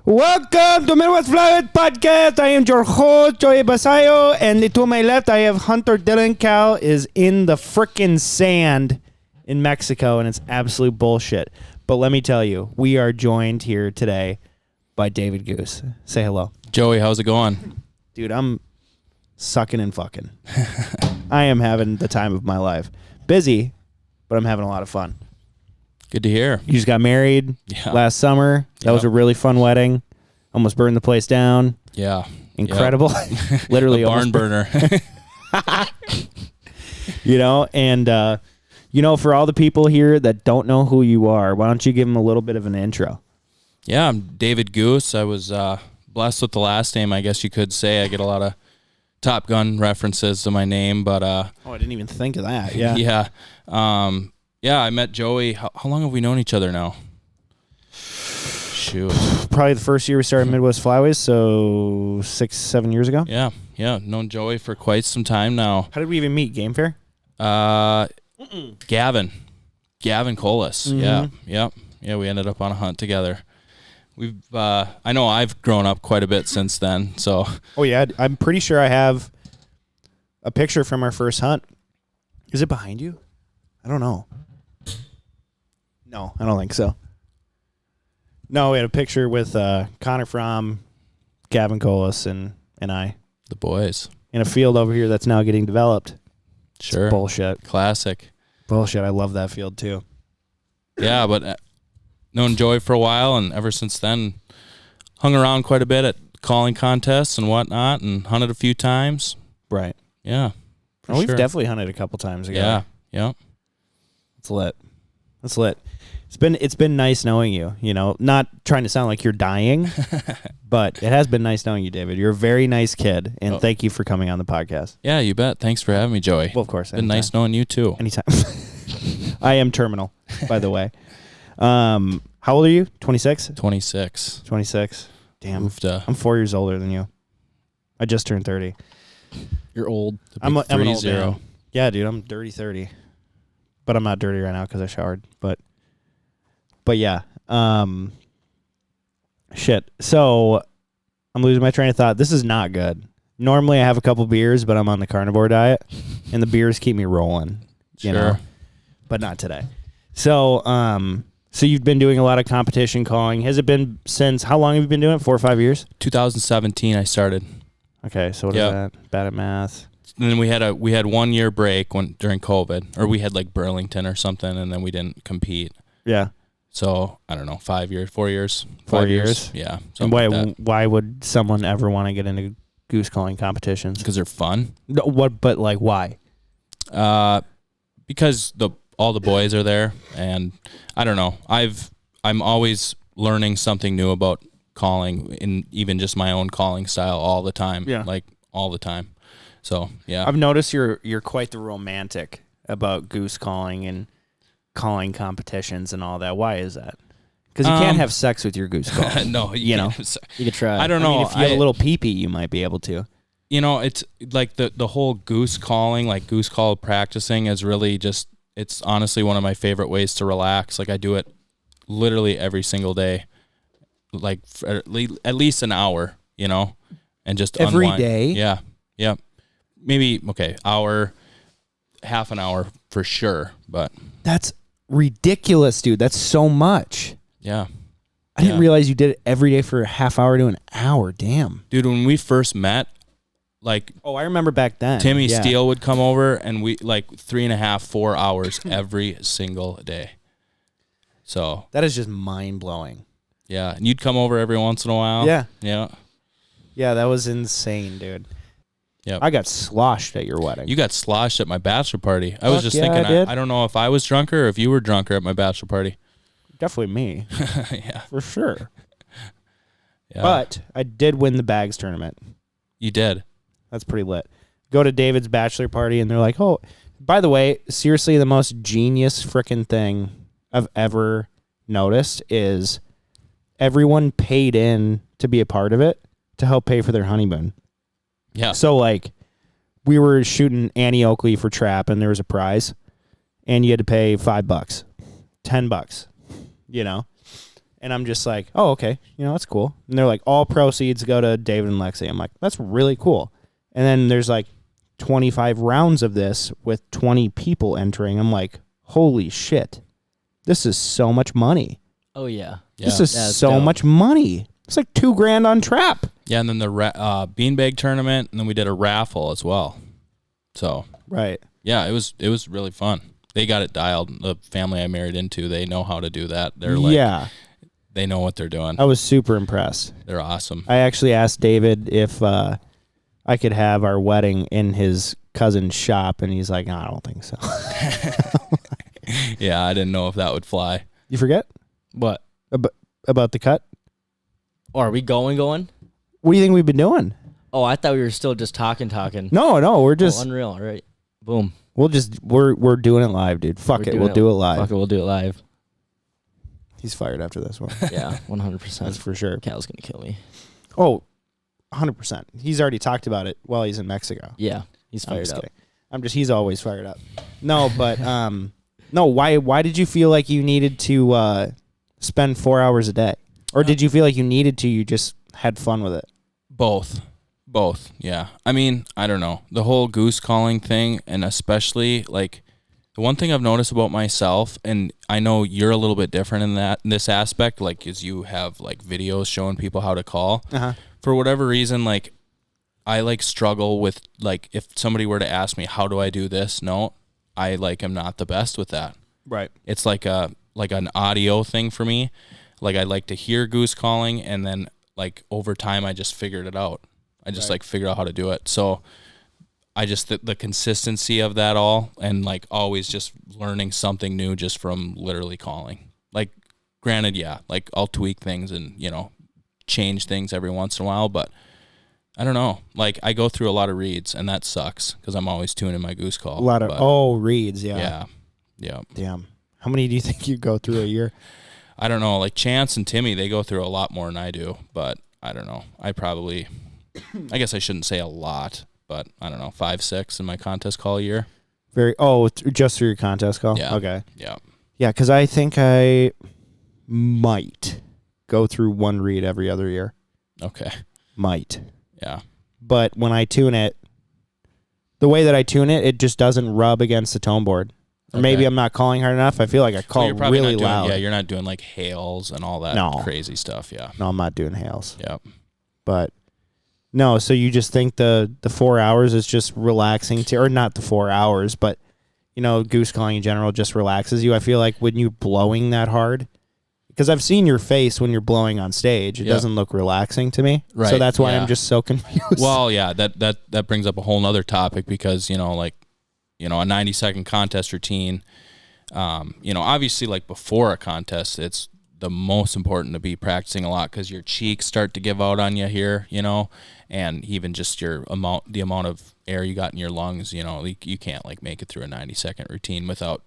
Welcome to Midwest Flyways Podcast. I am your host, Joey Basayo, and to my left, I have Hunter Dylan. Cal is in the frickin' sand in Mexico, and it's absolute bullshit. But let me tell you, we are joined here today by David Goos. Say hello. Joey, how's it going? Dude, I'm sucking and fucking. I am having the time of my life. Busy, but I'm having a lot of fun. Good to hear. You just got married last summer. That was a really fun wedding. Almost burned the place down. Yeah. Incredible. Literally a barn burner. For all the people here that don't know who you are, why don't you give them a little bit of an intro? Yeah, I'm David Goos. I was blessed with the last name, I guess you could say. I get a lot of Top Gun references to my name, but I didn't even think of that. Yeah. Yeah, I met Joey. How long have we known each other now? Shoot. Probably the first year we started Midwest Flyways, so 6-7 years ago. Yeah. Known Joey for quite some time now. How did we even meet? Game fair? Gavin Colas. Mm-hmm. Yeah, we ended up on a hunt together. I know I've grown up quite a bit since then, so. Oh, yeah. I'm pretty sure I have a picture from our first hunt. Is it behind you? I don't know. No, I don't think so. No, we had a picture with Connor Fromm, Gavin Colas, and I. The boys. In a field over here that's now getting developed. Sure. It's bullshit. Classic. Bullshit. I love that field, too. Yeah, but known Joey for a while, and ever since then, hung around quite a bit at calling contests and whatnot, and hunted a few times. Right. Yeah. We've definitely hunted a couple times ago. Yeah. It's lit. It's been nice knowing you, not trying to sound like you're dying, but it has been nice knowing you, David. You're a very nice kid, and thank you for coming on the podcast. Yeah, you bet. Thanks for having me, Joey. Well, of course. Been nice knowing you, too. Anytime. I am terminal, by the way. How old are you? 26? 26. 26. Damn. I'm 4 years older than you. I just turned 30. You're old. I'm an old man. Yeah, dude, I'm dirty 30. But I'm not dirty right now because I showered. But yeah. Shit. So I'm losing my train of thought. This is not good. Normally I have a couple beers, but I'm on the carnivore diet, and the beers keep me rolling. Sure. But not today. So so you've been doing a lot of competition calling. Has it been since, how long have you been doing it? 4 or 5 years? 2017 I started. Okay, so what is that? Bad at math. And then we had 1 year break during COVID, or we had like Burlington or something, and then we didn't compete. Yeah. So I don't know, 5 years, 4 years, 4 years. Yeah. And why would someone ever want to get into goose calling competitions? Because they're fun. No, what? But like, why? Because all the boys are there, and I don't know. I'm always learning something new about calling, in even just my own calling style all the time. Yeah. Like all the time. So yeah. I've noticed you're quite the romantic about goose calling and calling competitions and all that. Why is that? Because you can't have sex with your goose call. No, you could try. I don't know. If you have a little pee-pee, you might be able to. It's like the whole goose calling, like goose call practicing is really just, it's honestly one of my favorite ways to relax. Like I do it literally every single day, like for at least an hour, and just every unwind. Day. Yeah. Maybe hour, half an hour for sure, but that's ridiculous, dude. That's so much. Yeah. I didn't realize you did it every day for a half hour to an hour. Damn. Dude, when we first met, like, I remember back then. Timmy Steele would come over, and we like 3.5, 4 hours every single day. So that is just mind blowing. Yeah, and you'd come over every once in a while. Yeah. Yeah, that was insane, dude. Yeah, I got sloshed at your wedding. You got sloshed at my bachelor party. I was just thinking, I don't know if I was drunker or if you were drunker at my bachelor party. Definitely me. Yeah, for sure. Yeah. But I did win the bags tournament. You did. That's pretty lit. Go to David's bachelor party, and they're like, "Oh, by the way, seriously, the most genius freaking thing I've ever noticed is everyone paid in to be a part of it to help pay for their honeymoon." Yeah. So, like, we were shooting Annie Oakley for trap, and there was a prize, and you had to pay $5, $10, And I'm just like, oh, okay, that's cool. And they're like, all proceeds go to David and Lexi. I'm like, that's really cool. And then there's like 25 rounds of this with 20 people entering. I'm like, holy shit, this is so much money. Oh yeah. This is so much money. It's like $2,000 on trap. Yeah, and then the beanbag tournament, and then we did a raffle as well. So right. Yeah, it was really fun. They got it dialed. The family I married into, they know how to do that. They're like, they know what they're doing. I was super impressed. They're awesome. I actually asked David if I could have our wedding in his cousin's shop, and he's like, no, I don't think so. Yeah, I didn't know if that would fly. You forget? What? About the cut? Or are we going? What do you think we've been doing? Oh, I thought we were still just talking. No, we're just unreal. All right. Boom. We're doing it live, dude. Fuck it, we'll do it live. Fuck it, we'll do it live. He's fired after this one. Yeah, 100%. That's for sure. Cal's gonna kill me. Oh, 100%. He's already talked about it while he's in Mexico. Yeah, he's fired up. He's always fired up. No, but no. Why did you feel like you needed to spend 4 hours a day, or did you feel like you needed to? You just had fun with it. Both, yeah. I mean, I don't know. The whole goose calling thing, and especially, like, the one thing I've noticed about myself, and I know you're a little bit different in this aspect, like, is you have, like, videos showing people how to call. Uh-huh. For whatever reason, like, I, like, struggle with, like, if somebody were to ask me, how do I do this? No, I, like, am not the best with that. Right. It's like an audio thing for me. Like, I like to hear goose calling, and then, like, over time, I just figured it out. I just like figured out how to do it. So I just, the consistency of that all, and like always just learning something new just from literally calling. Like, granted, yeah, like I'll tweak things and, change things every once in a while, but I don't know. Like, I go through a lot of reads, and that sucks because I'm always tuning my goose call. A lot of, reads, yeah. Yeah. Damn. How many do you think you go through a year? I don't know. Like, Chance and Timmy, they go through a lot more than I do, but I don't know. I guess I shouldn't say a lot, but I don't know, 5, 6 in my contest call year. Just through your contest call? Yeah. Okay. Yeah. Yeah, because I think I might go through one read every other year. Okay. Might. Yeah. But when I tune it, the way that I tune it, it just doesn't rub against the tone board. Or maybe I'm not calling hard enough. I feel like I call really loud. Yeah, you're not doing like hails and all that crazy stuff. Yeah. No, I'm not doing hails. Yep. But no, so you just think the 4 hours is just relaxing or not the 4 hours, but goose calling in general just relaxes you. I feel like when you're blowing that hard, because I've seen your face when you're blowing on stage, it doesn't look relaxing to me. Right. So that's why I'm just so confused. Well, yeah, that brings up a whole nother topic because, a 90-second contest routine, obviously, like, before a contest, it's the most important to be practicing a lot because your cheeks start to give out on you here, and even just the amount of air you got in your lungs, you can't, like, make it through a 90-second routine without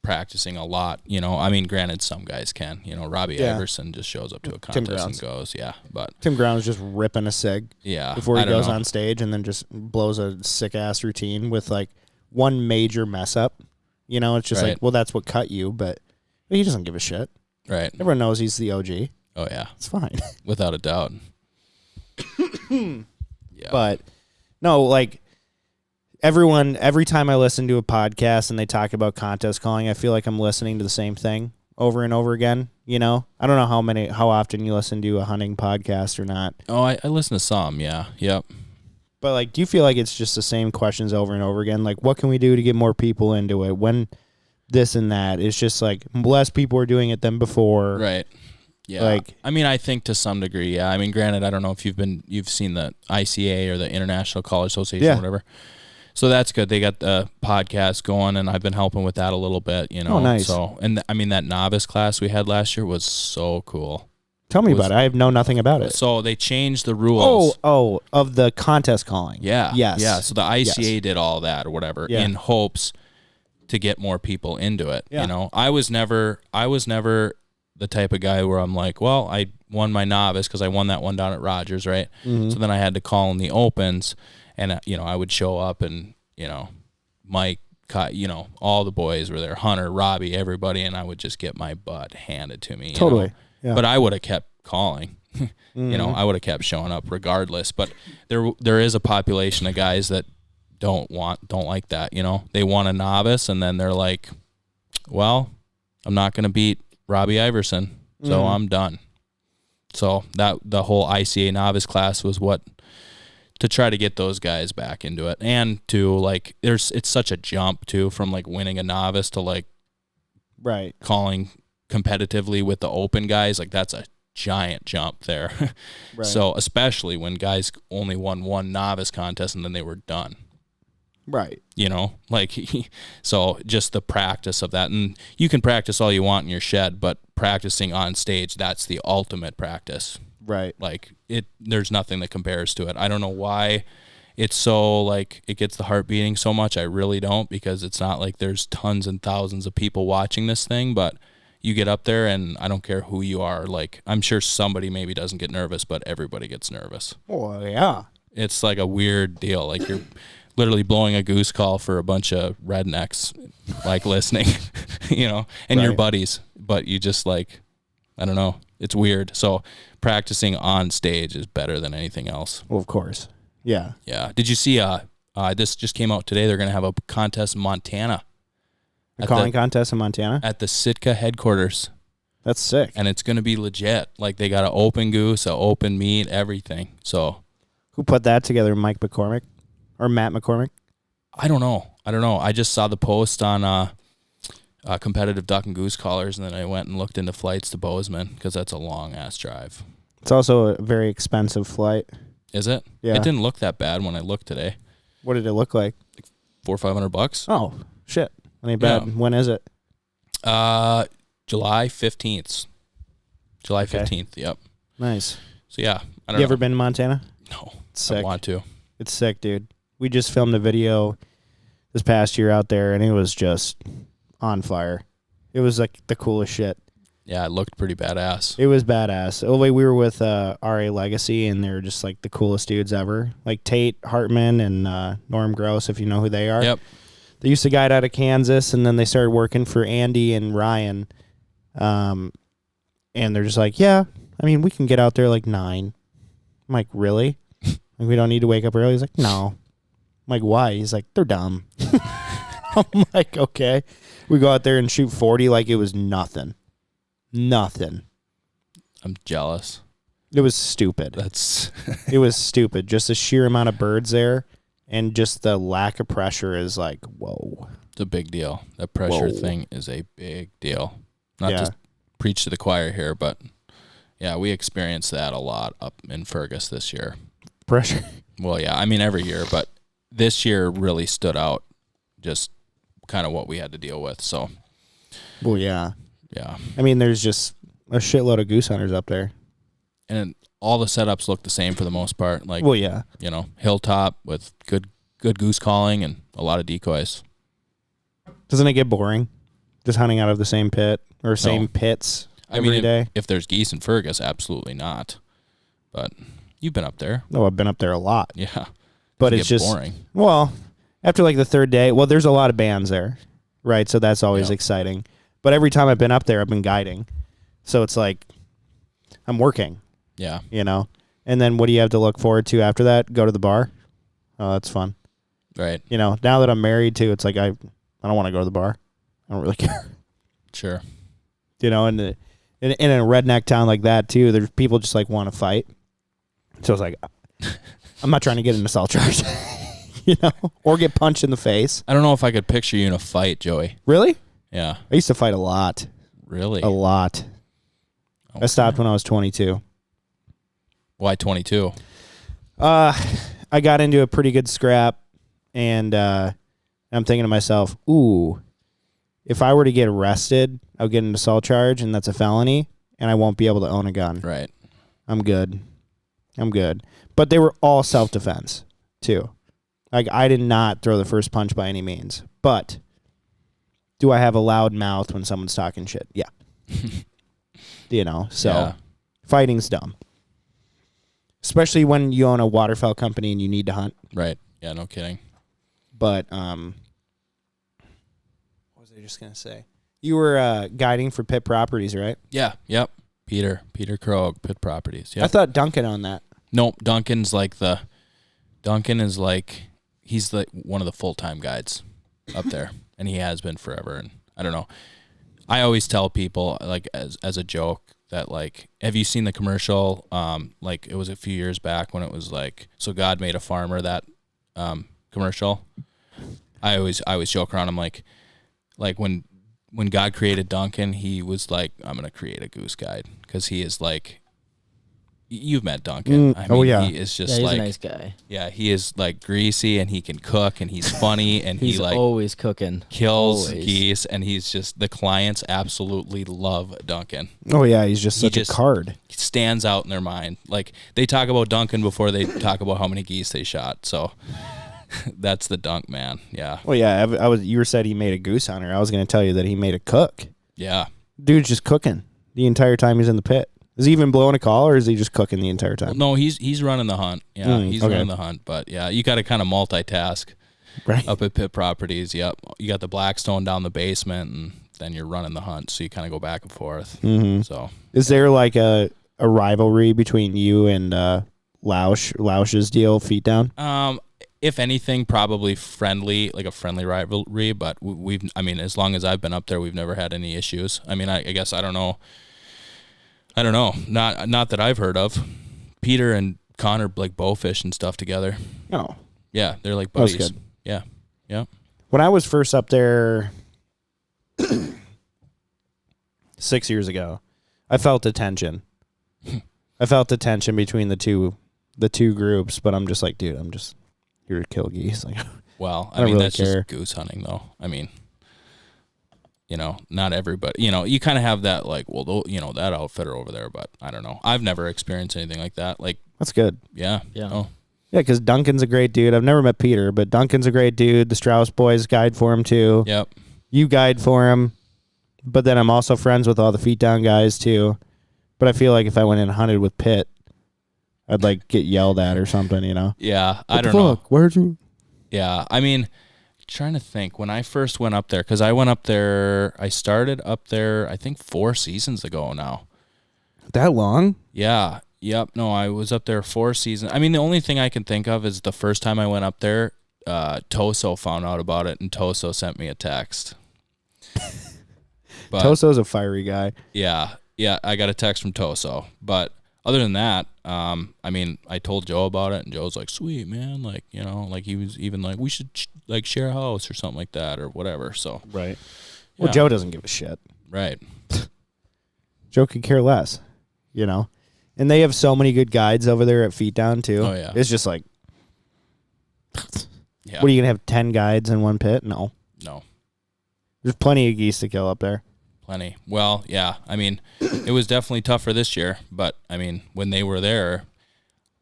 practicing a lot. I mean, granted, some guys can. Robbie Iverson just shows up to a contest and goes, but Tim Brown's just ripping a cig before he goes on stage and then just blows a sick-ass routine with, like, one major mess up. It's just like, well, that's what cut you, but he doesn't give a shit. Right. Everyone knows he's the OG. Oh, yeah. It's fine. Without a doubt. Yeah. But, no, like, every time I listen to a podcast and they talk about contest calling, I feel like I'm listening to the same thing over and over again. I don't know how often you listen to a hunting podcast or not. Oh, I listen to some, yeah. Yep. But, like, do you feel like it's just the same questions over and over again? Like, what can we do to get more people into it? When this and that? It's just, like, less people are doing it than before. Right. Yeah. Like, I mean, I think to some degree, yeah. I mean, granted, I don't know if you've seen the ICA or the International College Association or whatever. So that's good. They got the podcast going, and I've been helping with that a little bit, Oh, nice. So, and I mean, that novice class we had last year was so cool. Tell me about it. I know nothing about it. So they changed the rules. Oh, of the contest calling. Yeah. Yes. Yeah. So the ICA did all that or whatever in hopes to get more people into it. Yeah. I was never the type of guy where I'm like, well, I won my novice because I won that one down at Rogers, right? Mm-hmm. So then I had to call in the opens, and I would show up, and Mike, all the boys were there, Hunter, Robbie, everybody, and I would just get my butt handed to me. Totally. But I would have kept calling. You know, I would have kept showing up regardless. But there is a population of guys that don't like that. You know, they want a novice, and then they're like, well, I'm not going to beat Robbie Iverson, so I'm done. So that the whole ICA novice class was to try to get those guys back into it, and to like, it's such a jump too from like winning a novice to like calling competitively with the open guys. Like that's a giant jump there. So especially when guys only won one novice contest and then they were done. Right. You know, like, so just the practice of that. And you can practice all you want in your shed, but practicing on stage, that's the ultimate practice. Right. Like there's nothing that compares to it. I don't know why it's so like it gets the heart beating so much. I really don't, because it's not like there's tons and thousands of people watching this thing, but you get up there and I don't care who you are. Like, I'm sure somebody maybe doesn't get nervous, but everybody gets nervous. Oh, yeah. It's like a weird deal. Like you're literally blowing a goose call for a bunch of rednecks, like listening, you know, and your buddies, but you just like, I don't know. It's weird. So practicing on stage is better than anything else. Well, of course. Yeah. Yeah. Did you see, this just came out today. They're going to have a contest in Montana. A calling contest in Montana? At the Sitka headquarters. That's sick. And it's going to be legit. Like they got an open goose, an open meat, everything. So. Who put that together? Mike McCormick or Matt McCormick? I don't know. I just saw the post on competitive duck and goose callers, and then I went and looked into flights to Bozeman because that's a long-ass drive. It's also a very expensive flight. Is it? Yeah. It didn't look that bad when I looked today. What did it look like? $400 or $500. Oh, shit. Ain't bad. Yeah. When is it? July 15th. July 15th, yep. Nice. So, yeah. You ever been to Montana? No. It's sick. I want to. It's sick, dude. We just filmed a video this past year out there, and it was just on fire. It was like the coolest shit. Yeah, it looked pretty badass. It was badass. We were with RA Legacy, and they're just like the coolest dudes ever. Like Tate Hartman and Norm Gross, if you know who they are. Yep. They used to guide out of Kansas, and then they started working for Andy and Ryan. And they're just like, yeah, I mean, we can get out there like 9. I'm like, really? Like, we don't need to wake up early? He's like, no. I'm like, why? He's like, they're dumb. I'm like, okay. We go out there and shoot 40 like it was nothing. Nothing. I'm jealous. It was stupid. It was stupid. Just the sheer amount of birds there. And just the lack of pressure is like, whoa. It's a big deal. That pressure thing is a big deal. Not to preach to the choir here, but yeah, we experienced that a lot up in Fergus this year. Pressure? Well, yeah, I mean every year, but this year really stood out, just kind of what we had to deal with. So, well, yeah. Yeah. I mean, there's just a shitload of goose hunters up there. And all the setups look the same for the most part. Like, well, yeah. You know, hilltop with good goose calling and a lot of decoys. Doesn't it get boring just hunting out of the same pit or same pits every day? If there's geese in Fergus, absolutely not. But you've been up there. Oh, I've been up there a lot. Yeah. But it's just boring. Well, after like the third day, well, there's a lot of bands there, right? So that's always exciting. But every time I've been up there, I've been guiding. So it's like I'm working. Yeah. You know? And then what do you have to look forward to after that? Go to the bar? Oh, that's fun. Right. You know, now that I'm married too, it's like I don't want to go to the bar. I don't really care. Sure. You know, and in a redneck town like that too, there's people just like want to fight. So it's like I'm not trying to get an assault charge. You know? Or get punched in the face. I don't know if I could picture you in a fight, Joey. Really? Yeah. I used to fight a lot. Really? A lot. Okay. I stopped when I was 22. Why 22? I got into a pretty good scrap, and I'm thinking to myself, ooh, if I were to get arrested, I'll get an assault charge, and that's a felony, and I won't be able to own a gun. Right. I'm good. But they were all self-defense, too. Like, I did not throw the first punch by any means. But do I have a loud mouth when someone's talking shit? Yeah. You know, so fighting's dumb. Especially when you own a waterfowl company and you need to hunt. Right. Yeah, no kidding. But, what was I just going to say? You were guiding for pit properties, right? Yeah. Yep. Peter Krogh, Pit Properties. I Yep. thought Duncan owned that. Nope, Duncan is like he's like one of the full-time guides up there, and he has been forever. And I don't know. I always tell people like as a joke that like, have you seen the commercial? Like it was a few years back when it was like, so God made a farmer, that commercial. I always joke around. I'm like when God created Duncan, he was like, I'm gonna create a goose guide, because he is like. You've met Duncan. I mean, he is just he's like a nice guy. Yeah, he is like greasy, and he can cook, and he's funny, and He's he like always cooking. kills Always. geese, and he's just, the clients absolutely love Duncan. Oh yeah, he's just such a card. He stands out in their mind. Like they talk about Duncan before they talk about how many geese they shot. So that's the Dunk man. Yeah. Well, yeah, you were said he made a goose hunter. I was going to tell you that he made a cook. Yeah. Dude's just cooking the entire time he's in the pit. Is he even blowing a call, or is he just cooking the entire time? Well, no, he's running the hunt. Yeah, he's running the hunt. But yeah, you got to kind of multitask. Right. Up at Pit Properties. Yep. You got the Blackstone down the basement, and then you're running the hunt. So you kind of go back and forth. Mm-hmm. So is there like a rivalry between you and Lausch's deal, Feet Down? If anything, probably friendly, like a friendly rivalry. But I mean, as long as I've been up there, we've never had any issues. I mean, I guess I don't know. Not that I've heard of. Peter and Connor like bowfish and stuff together. Oh. Yeah, they're like buddies. That's good. Yeah. Yeah. When I was first up there 6 years ago, I felt the tension. I felt the tension between the two groups, but I'm just like, dude, I'm just here to kill geese. Like, well, I don't mean, really that's care. just goose hunting, though. I mean, not everybody, you kind of have that, like, well, that outfitter over there, but I don't know. I've never experienced anything like that. Like, that's good. yeah. Yeah. Oh, Yeah, because Duncan's a great dude. I've never met Peter, but Duncan's a great dude. The Strauss boys guide for him, too. yep. You guide for him. But then I'm also friends with all the Feet Down guys, too. But I feel like if I went in and hunted with Pitt, I'd, like, get yelled at or something, Yeah, I What the don't know. fuck? Where'd you... Yeah, I mean, trying to think. When I first went up there, because I started up there, I think 4 seasons ago now. That long? Yeah. Yep. No, I was up there 4 seasons. I mean, the only thing I can think of is the first time I went up there, Toso found out about it, and Toso sent me a text. But, Toso's a fiery guy. Yeah, I got a text from Toso. But other than that, I mean, I told Joe about it, and Joe's like, sweet, man. Like, like he was even like, we should like share a house or something like that or whatever. So, Right. Well, yeah. Joe doesn't give a shit. Right. Joe could care less, And they have so many good guides over there at Feet Down, too. Oh, yeah. It's just like, Yeah. what are you going to have 10 guides in one pit? No. There's plenty of geese to kill up there. Plenty. Well, yeah. I mean, it was definitely tougher this year, but I mean, when they were there,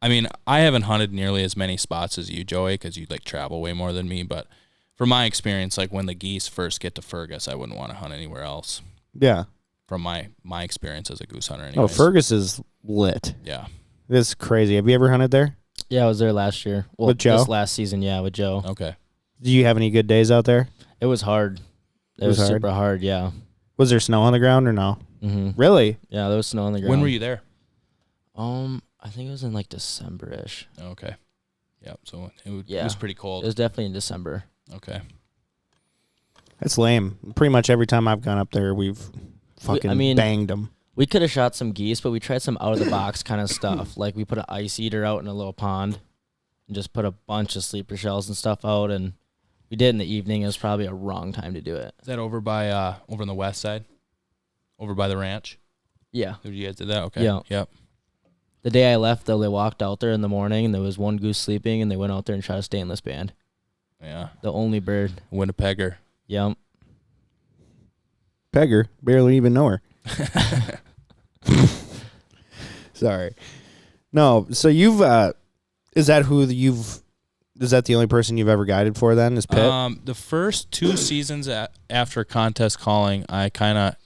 I mean, I haven't hunted nearly as many spots as you, Joey, because you like travel way more than me. But from my experience, like when the geese first get to Fergus, I wouldn't want to hunt anywhere else. Yeah. From my experience as a goose hunter. Oh, Anyways. Fergus is lit. Yeah. This is crazy. Have you ever hunted there? Yeah, I was there last year. Well, With Joe? this last season, yeah, with Joe. Okay. Do you have any good days out there? It was hard. It was hard? super hard, yeah. Was there snow on the ground or no? Mm-hmm. Really? Yeah, there was snow on the ground. When were you there? I think it was in like December-ish. Okay. Yeah. So it Yeah. was pretty It cold. was definitely in December. Okay. That's lame. Pretty much every time I've gone up there, we've fucking banged them. We could have shot some geese, but we tried some out-of-the-box kind of stuff. Like we put an ice eater out in a little pond and just put a bunch of sleeper shells and stuff out, and we did in the evening. It was probably a wrong time to do it. Is that over by over on the west side? Over by the ranch? Yeah. You guys did that? Okay. Yeah. Yep. The day I left, though, they walked out there in the morning, and there was one goose sleeping, and they went out there and shot a stainless band. Yeah. The only bird. Winnipegger. Yep. Pegger, barely even know her. Sorry. No, so you've is that the only person you've ever guided for then is Pitt? The first 2 seasons after contest calling, I kind of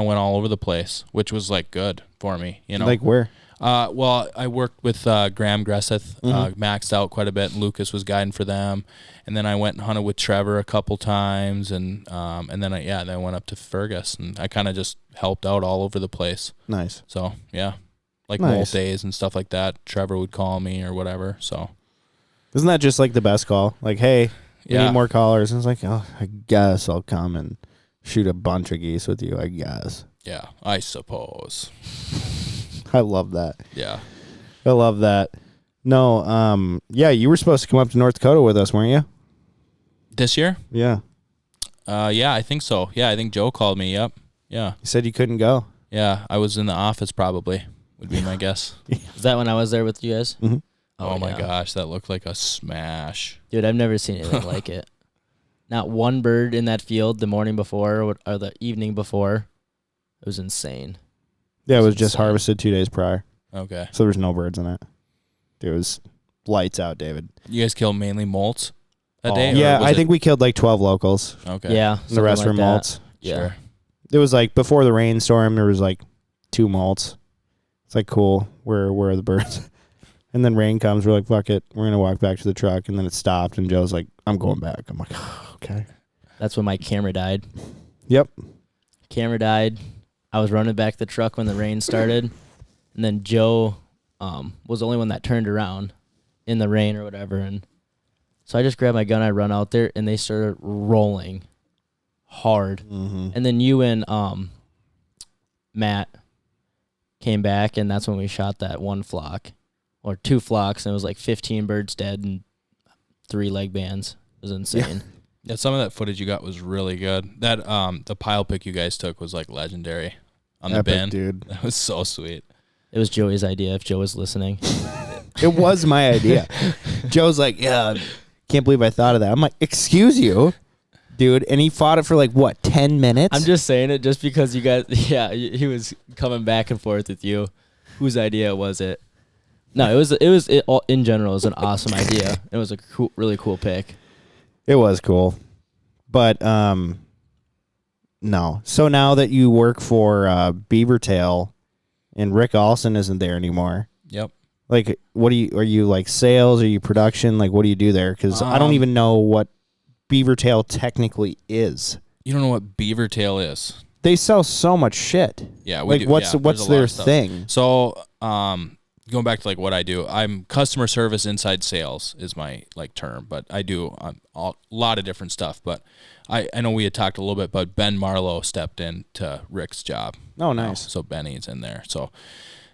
went all over the place, which was like good for me, Like where? Well, I worked with Graham Gresseth, maxed out quite a bit, and Lucas was guiding for them. And then I went and hunted with Trevor a couple times, and then I went up to Fergus, and I kind of just helped out all over the place. Nice. So, yeah, like Nice. molt days and stuff like that. Trevor would call me or whatever, so. Isn't that just like the best call? Like, hey, we Yeah. need more callers. And it's like, oh, I guess I'll come and shoot a bunch of geese with you, I guess. Yeah, I suppose. I love that. Yeah. I love that. No, yeah, you were supposed to come up to North Dakota with us, weren't you? This year? Yeah. Yeah, I think so. Yeah, I think Joe called me. Yep. Yeah. You said you couldn't go. Yeah, I was in the office probably, would be my guess. Is that when I was there with you guys? Mm-hmm. Oh my yeah. gosh, that looked like a smash. Dude, I've never seen anything like it. Not one bird in that field the morning before or the evening before. It was insane. Yeah, it was That's just insane. harvested 2 days prior. Okay. So there was no birds in it. It was lights out, David. You guys killed mainly molts that Oh. day? or Yeah, was I it- think we killed like 12 locals. Okay. Yeah. And the rest something were like that. molts. Yeah. Sure. It was like before the rainstorm, there was like 2 molts. It's like, cool. Where are the birds? And then rain comes. We're like, fuck it. We're going to walk back to the truck. And then it stopped. And Joe's like, I'm going back. I'm like, okay. That's when my camera died. Yep. Camera died. I was running back the truck when the rain started. And then Joe was the only one that turned around in the rain or whatever. And so I just grabbed my gun. I run out there, and they started rolling hard. Mm-hmm. And then you and Matt came back, and that's when we shot that one flock. Or 2 flocks, and it was like 15 birds dead and 3 leg bands. It was insane. Yeah, some of that footage you got was really good. That the pile pick you guys took was like legendary on the Epic, bin. dude. That was so sweet. It was Joey's idea, if Joe was listening. It was my idea. Joe's like, yeah, can't believe I thought of that. I'm like, excuse you, dude. And he fought it for like, what, 10 minutes? I'm just saying it just because you guys, yeah, he was coming back and forth with you. Whose idea was it? No, in general, it was an awesome idea. It was a cool, really cool pick. It was cool. But, no. So now that you work for Beavertail and Rick Olson isn't there anymore, Yep. like, are you like sales? Are you production? Like, what do you do there? Because I don't even know what Beavertail technically is. You don't know what beaver tail is. They sell so much shit. Yeah, we Like, do. what's Yeah, there's a lot their of stuff. thing? So, going back to like what I do, I'm customer service inside sales is my like term, but I do a lot of different stuff. But I know we had talked a little bit, but Ben Marlowe stepped into Rick's job. Oh, nice. So Benny's in there. So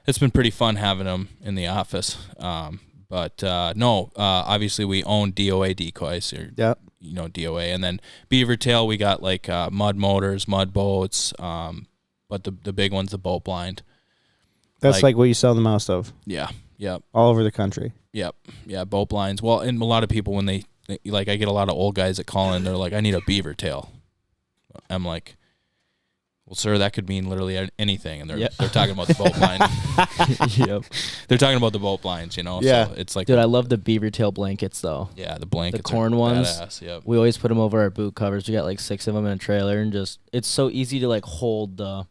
it's been pretty fun having him in the office. Obviously we own DOA decoys. Yep. You know, DOA, and then Beavertail, we got like mud motors, mud boats, but the big one's the boat blind. That's like what you sell the most of Yeah, yep, all over the country. yep, yeah, boat blinds. Well, and a lot of people when they like, I get a lot of old guys that call in. They're like, I need a Beavertail. I'm like, well, sir, that could mean literally anything, and they're talking about the boat blind. Yep. They're talking about the boat blinds, you know. Yeah. So it's like, Dude, I love the beaver tail blankets, though. yeah, the blankets, The corn are ones. badass, yep. We always put them over our boot covers. We got like 6 of them in a trailer, and just it's so easy to like hold the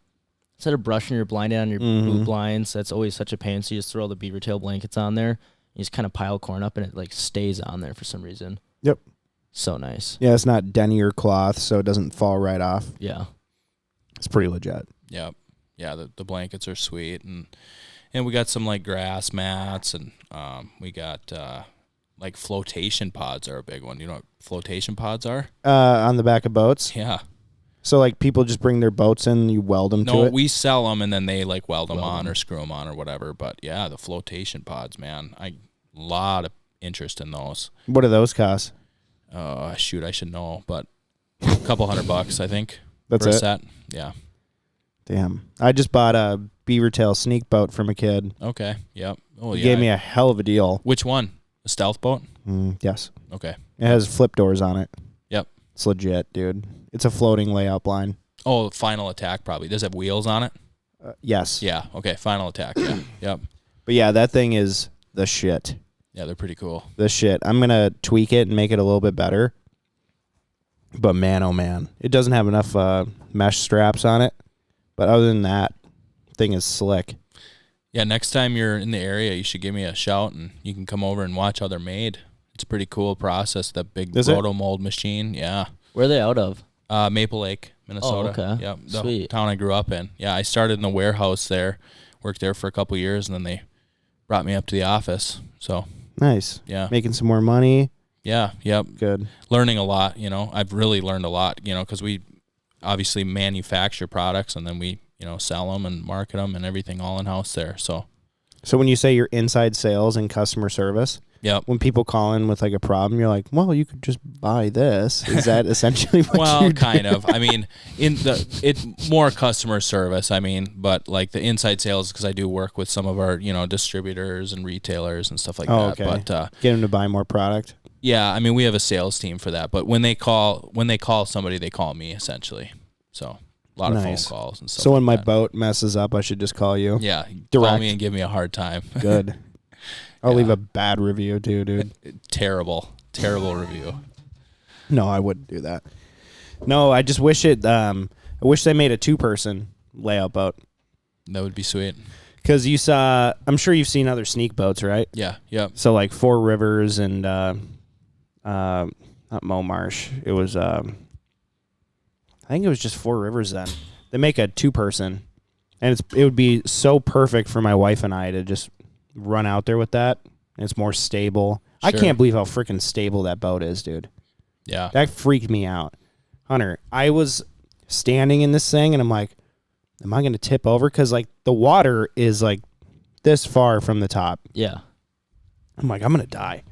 instead of brushing your blind on your boot blinds. That's always such a pain. So you just throw the beaver tail blankets on there. You just kind of pile corn up, and it like stays on there for some reason. Yep. So nice. Yeah, it's not denier cloth, so it doesn't fall right off. Yeah. It's pretty legit. Yep. Yeah, the blankets are sweet, and we got some like grass mats, and we got like flotation pods are a big one. You know what flotation pods are? On the back of boats. Yeah. So like people just bring their boats in, and you weld them to No, it. we sell them, and then they like weld them on or screw them on or whatever. But yeah, the flotation pods, man, a lot of interest in those. What do those cost? Shoot, I should know, but a couple $100, I think. That's for a it? set. Yeah. Damn. I just bought a Beavertail sneak boat from a kid. Okay. Yep. Oh, He yeah. gave me a hell of a deal. Which one? A stealth boat? Yes. Okay. It has flip doors on it. Yep. It's legit, dude. It's a floating layout blind. Oh, Final Attack probably. Does it have wheels on it? Yes. Yeah. Okay. Final Attack. Yeah. Yep. But yeah, that thing is the shit. Yeah, they're pretty cool. The shit. I'm going to tweak it and make it a little bit better. But man, oh man. It doesn't have enough mesh straps on it. But other than that, thing is slick. Yeah, next time you're in the area, you should give me a shout, and you can come over and watch how they're made. It's a pretty cool process, that big roto mold machine. Yeah. Where are they out of? Maple Lake, Minnesota. Oh, okay. Yeah, the Sweet. town I grew up in. Yeah, I started in the warehouse there, worked there for a couple years, and then they brought me up to the office. So Nice. yeah, Making some more money. yeah, yep. Good. Learning a lot. I've really learned a lot. Because we obviously manufacture products, and then we sell them and market them and everything all in house there. So when you say you're inside sales and customer service, yep. when people call in with like a problem, you're like, well, you could just buy this. Is that essentially what Well, you're kind doing? of. I mean, it's more customer service. I mean, but like the inside sales, because I do work with some of our distributors and retailers and stuff like that. Okay. But Get them to buy more product. yeah, I mean, we have a sales team for that. But when they call somebody, they call me essentially. So a lot of phone calls and stuff. So when my like that. boat messes up, I should just call you. Yeah, Direct. call me and give me a hard time. Good. I'll Yeah. leave a bad review too, dude. Terrible review. No, I wouldn't do that. No, I just wish it. I wish they made a 2-person layout boat. That would be sweet. Because I'm sure you've seen other sneak boats, right? Yeah, yeah. So like Four Rivers and not Mo Marsh. It was I think it was just Four Rivers then. They make a 2-person, and it would be so perfect for my wife and I to just run out there with that. And it's more stable. I Sure. can't believe how freaking stable that boat is, dude. Yeah. That freaked me out. Hunter, I was standing in this thing and I'm like, am I going to tip over? Because like the water is like this far from the top. Yeah. I'm like, I'm going to die.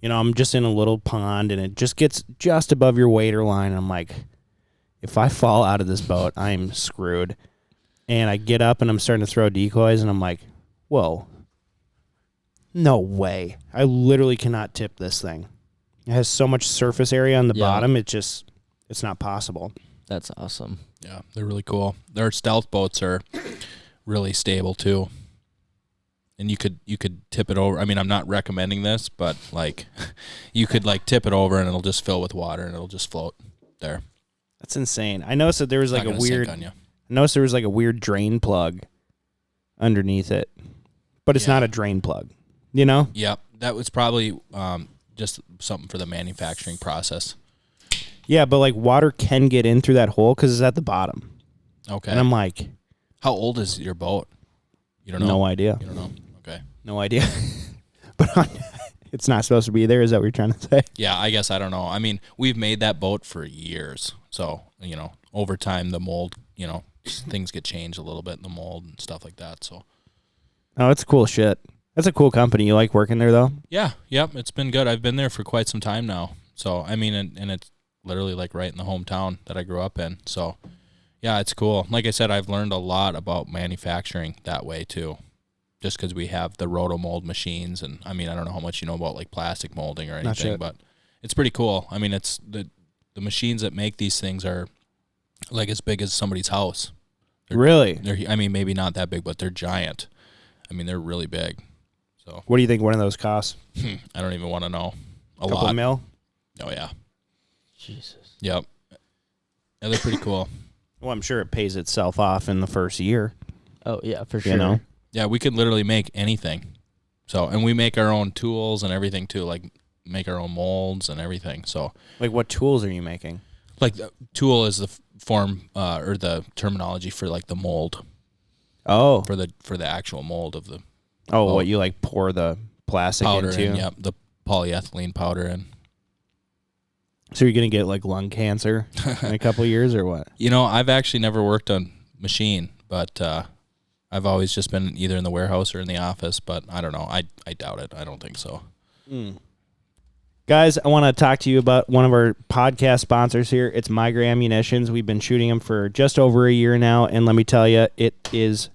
I'm just in a little pond and it just gets just above your wader line. I'm like, if I fall out of this boat, I'm screwed. And I get up and I'm starting to throw decoys and I'm like, whoa, no way. I literally cannot tip this thing. It has so much surface area on the bottom. It's not possible. That's awesome. Yeah, they're really cool. Their stealth boats are really stable too. And you could tip it over. I mean, I'm not recommending this, but like you could like tip it over and it'll just fill with water and it'll just float there. That's insane. I noticed that there was like Not a gonna sink weird on you. I noticed there was like a weird drain plug underneath it. But it's not a drain plug, Yeah, that was probably just something for the manufacturing process. Yeah, but like water can get in through that hole because it's at the bottom. Okay. And I'm like, how old is your boat? You don't know? no idea. You don't know? Okay. No idea. But it's not supposed to be there. Is that what you're trying to say? Yeah, I guess I don't know. I mean, we've made that boat for years. So, over time the mold, things get changed a little bit in the mold and stuff like that. So Oh, it's cool shit. That's a cool company. You like working there though? yeah, yep, it's been good. I've been there for quite some time now. So I mean, and it's literally like right in the hometown that I grew up in. So yeah, it's cool. Like I said, I've learned a lot about manufacturing that way too. Just because we have the roto mold machines, and I mean, I don't know how much you know about like plastic molding or anything, but it's pretty cool. I mean, it's the machines that make these things are like as big as somebody's house. Really? I mean, maybe not that big, but they're giant. I mean, they're really big. So What do you think one of those costs? I don't even want to know. A Couple lot. mil? Oh yeah. Jesus. Yep. Yeah, they're pretty cool. Well, I'm sure it pays itself off in the first year. Oh yeah, for sure. You know? Yeah, we could literally make anything. So, and we make our own tools and everything too, like make our own molds and everything. So, Like what tools are you making? like the tool is the form or the terminology for like the mold Oh. for the actual mold of the Oh, what you like pour the plastic powder into? in. Yep, the polyethylene powder in. So you're going to get like lung cancer in a couple years or what? I've actually never worked on machine, but I've always just been either in the warehouse or in the office, but I don't know. I doubt it. I don't think so. Guys, I want to talk to you about one of our podcast sponsors here. It's Migra Ammunitions. We've been shooting them for just over a year now, and let me tell you, it is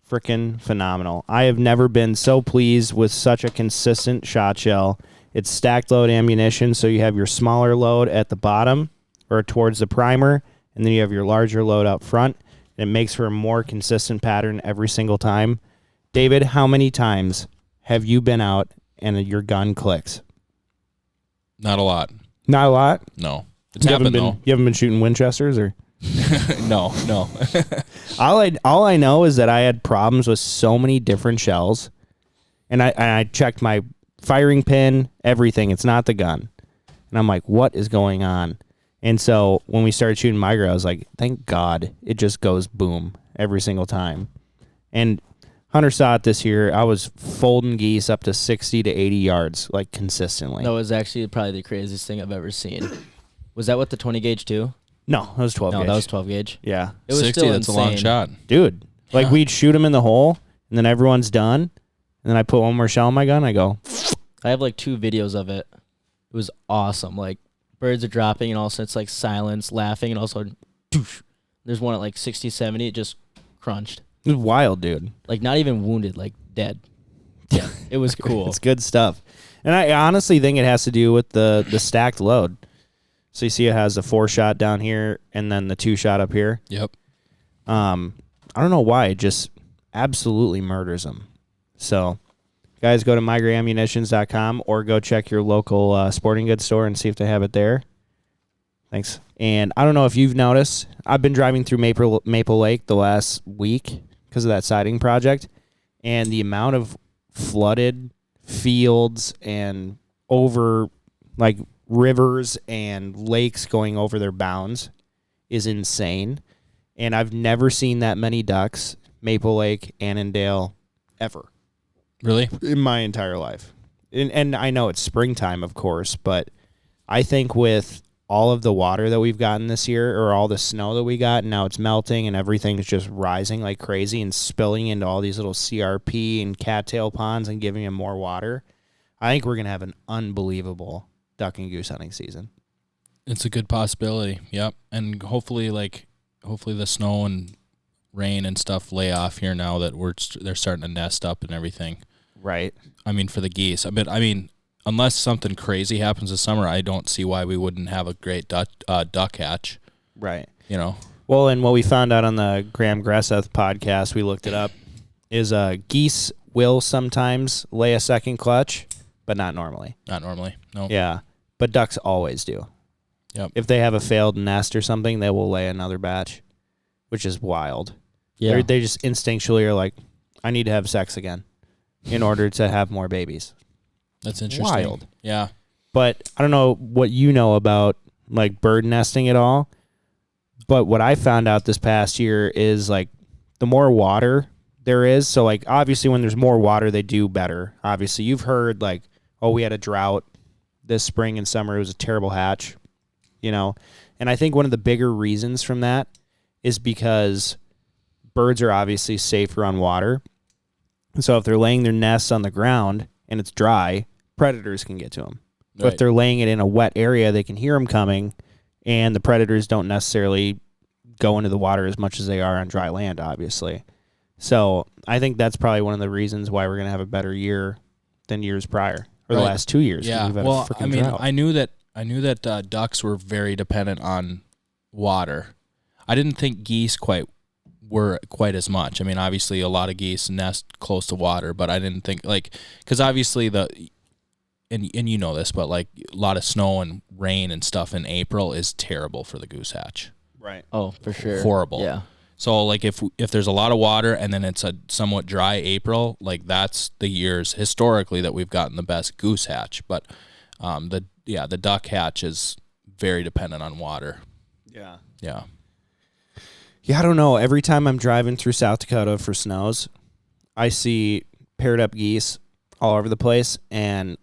freaking phenomenal. I have never been so pleased with such a consistent shot shell. It's stacked load ammunition, so you have your smaller load at the bottom or towards the primer, and then you have your larger load up front. And it makes for a more consistent pattern every single time. David, how many times have you been out and your gun clicks? Not a lot. Not a lot. No, it's happened though. You haven't been shooting Winchesters or? No. All I know is that I had problems with so many different shells, and I checked my firing pin, everything. It's not the gun, and I'm like, what is going on? And so when we started shooting migra, I was like, thank God it just goes boom every single time. And Hunter saw it this year. I was folding geese up to 60 to 80 yards, like consistently. That was actually probably the craziest thing I've ever seen. Was that with the 20 gauge too? No, that was 12 No, gauge. that was 12 gauge. Yeah. It was 60, still that's insane. a long shot. Dude, like Yeah. we'd shoot them in the hole, and then everyone's done, and then I put one more shell in my gun, I go, I have like 2 videos of it. It was awesome. Like birds are dropping and all of a sudden it's like silence, laughing, and also there's one at like 60, 70, it just crunched. it was wild, dude. Like not even wounded, like dead. Yeah, it was cool. It's good stuff. And I honestly think it has to do with the stacked load. So you see it has the 4-shot down here and then the 2-shot up here. Yep. I don't know why. It just absolutely murders them. So, guys, go to migraammunitions.com or go check your local sporting goods store and see if they have it there. Thanks. And I don't know if you've noticed, I've been driving through Maple Lake the last week because of that siding project, and the amount of flooded fields and over, like, rivers and lakes going over their bounds is insane. And I've never seen that many ducks, Maple Lake, Annandale, ever. Really? In my entire life. And I know it's springtime, of course, but I think with all of the water that we've gotten this year, or all the snow that we got, and now it's melting and everything's just rising like crazy and spilling into all these little CRP and cattail ponds and giving them more water, I think we're going to have an unbelievable duck and goose hunting season. It's a good possibility. Yep. And hopefully the snow and rain and stuff lay off here now that they're starting to nest up and everything. Right. I mean, for the geese. I mean, unless something crazy happens this summer, I don't see why we wouldn't have a great duck hatch. Right. You know. Well, and what we found out on the Graham Gresseth podcast, we looked it up, is geese will sometimes lay a second clutch, but not normally. Not normally. No. Yeah. But ducks always do. Yep. If they have a failed nest or something, they will lay another batch, which is wild. Yeah. They just instinctually are like, I need to have sex again in order to have more babies. That's interesting. Wild. Yeah. But I don't know what you know about like bird nesting at all. But what I found out this past year is like the more water there is. So like obviously when there's more water, they do better. Obviously you've heard like, oh, we had a drought this spring and summer. It was a terrible hatch, you know. And I think one of the bigger reasons from that is because birds are obviously safer on water. And so if they're laying their nests on the ground and it's dry, predators can get to them. But if Right. they're laying it in a wet area, they can hear them coming, and the predators don't necessarily go into the water as much as they are on dry land, obviously. So I think that's probably one of the reasons why we're going to have a better year than years prior, or the Right. last 2 years. 'Cause Yeah. we've had a Well, frickin' I mean, drought. I knew that ducks were very dependent on water. I didn't think geese were quite as much. I mean, obviously a lot of geese nest close to water, but I didn't think because obviously and you know this, but like a lot of snow and rain and stuff in April is terrible for the goose hatch. Right. Oh, for sure. Horrible. Yeah. So like if there's a lot of water and then it's a somewhat dry April, like that's the years historically that we've gotten the best goose hatch. But the duck hatch is very dependent on water. Yeah. Yeah. Yeah, I don't know. Every time I'm driving through South Dakota for snows, I see paired up geese all over the place. And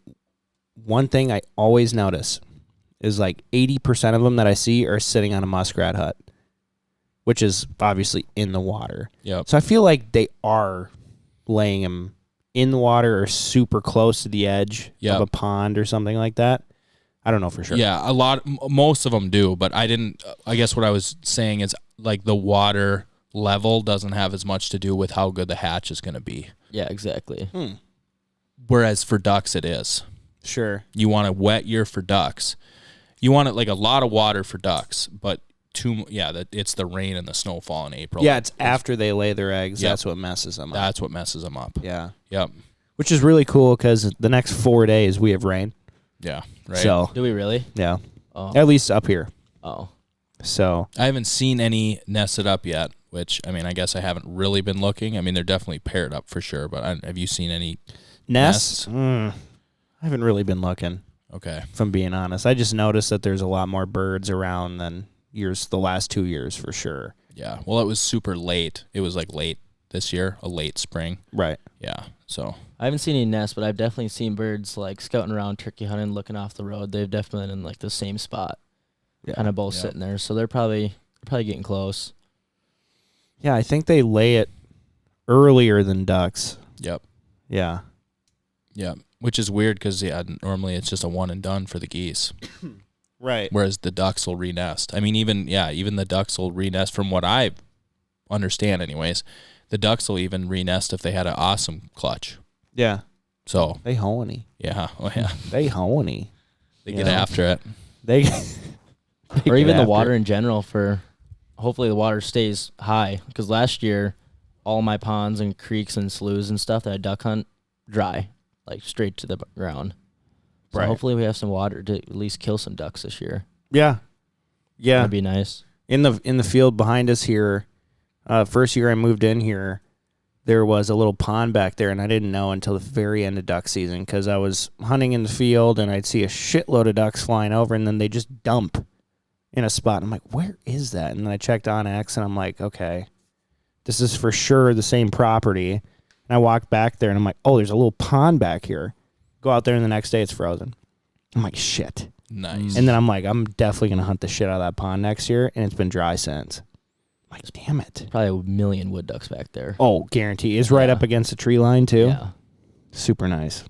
one thing I always notice is like 80% of them that I see are sitting on a muskrat hut, which is obviously in the water. Yep. So I feel like they are laying them in the water or super close to the edge Yep. of a pond or something like that. I don't know for sure. Yeah, most of them do, but I guess what I was saying is like the water level doesn't have as much to do with how good the hatch is going to be. Yeah, exactly. Whereas for ducks it is. Sure. You want a wet year for ducks. You want it like a lot of water for ducks, but it's the rain and the snowfall in April. Yeah, it's after they lay their eggs. Yep. That's what messes them up. That's what messes them up. Yeah. Yep. Which is really cool because the next 4 days we have rain. Yeah. Right. So, Do we really? yeah. Oh. At least up here. Oh. So I haven't seen any nested up yet, which, I mean, I guess I haven't really been looking. I mean, they're definitely paired up for sure, but have you seen any nests? I haven't really been looking, Okay. if I'm being honest. I just noticed that there's a lot more birds around than the last 2 years for sure. Yeah. Well, it was super late. It was like late this year, a late spring. Right. Yeah. So I haven't seen any nests, but I've definitely seen birds like scouting around, turkey hunting, looking off the road. They've definitely been in like the same spot, kind of both sitting there. So they're probably getting close. Yeah, I think they lay it earlier than ducks. Yep. Yeah. Yeah. Which is weird because normally it's just a one and done for the geese. Right. Whereas the ducks will renest. I mean, even the ducks will renest from what I understand anyways. The ducks will even renest if they had an awesome clutch. Yeah. So they honey. Yeah. Oh yeah. They honey. They get after it. They or even the water in general for hopefully the water stays high. Because last year all my ponds and creeks and sloughs and stuff that I duck hunt dry. Like straight to the ground. So hopefully we have some water to at least kill some ducks this year. Yeah. Yeah. That'd be nice. In the field behind us here, first year I moved in here, there was a little pond back there, and I didn't know until the very end of duck season because I was hunting in the field, and I'd see a shitload of ducks flying over, and then they just dump in a spot. And I'm like, where is that? And then I checked OnX, and I'm like, okay, this is for sure the same property. And I walked back there, and I'm like, oh, there's a little pond back here. Go out there, and the next day it's frozen. I'm like, shit. Nice. And then I'm like, I'm definitely going to hunt the shit out of that pond next year, and it's been dry since. I'm like, damn it. Probably a million wood ducks back there. Oh, guarantee. It's right up against the tree line, too. Yeah. Super nice.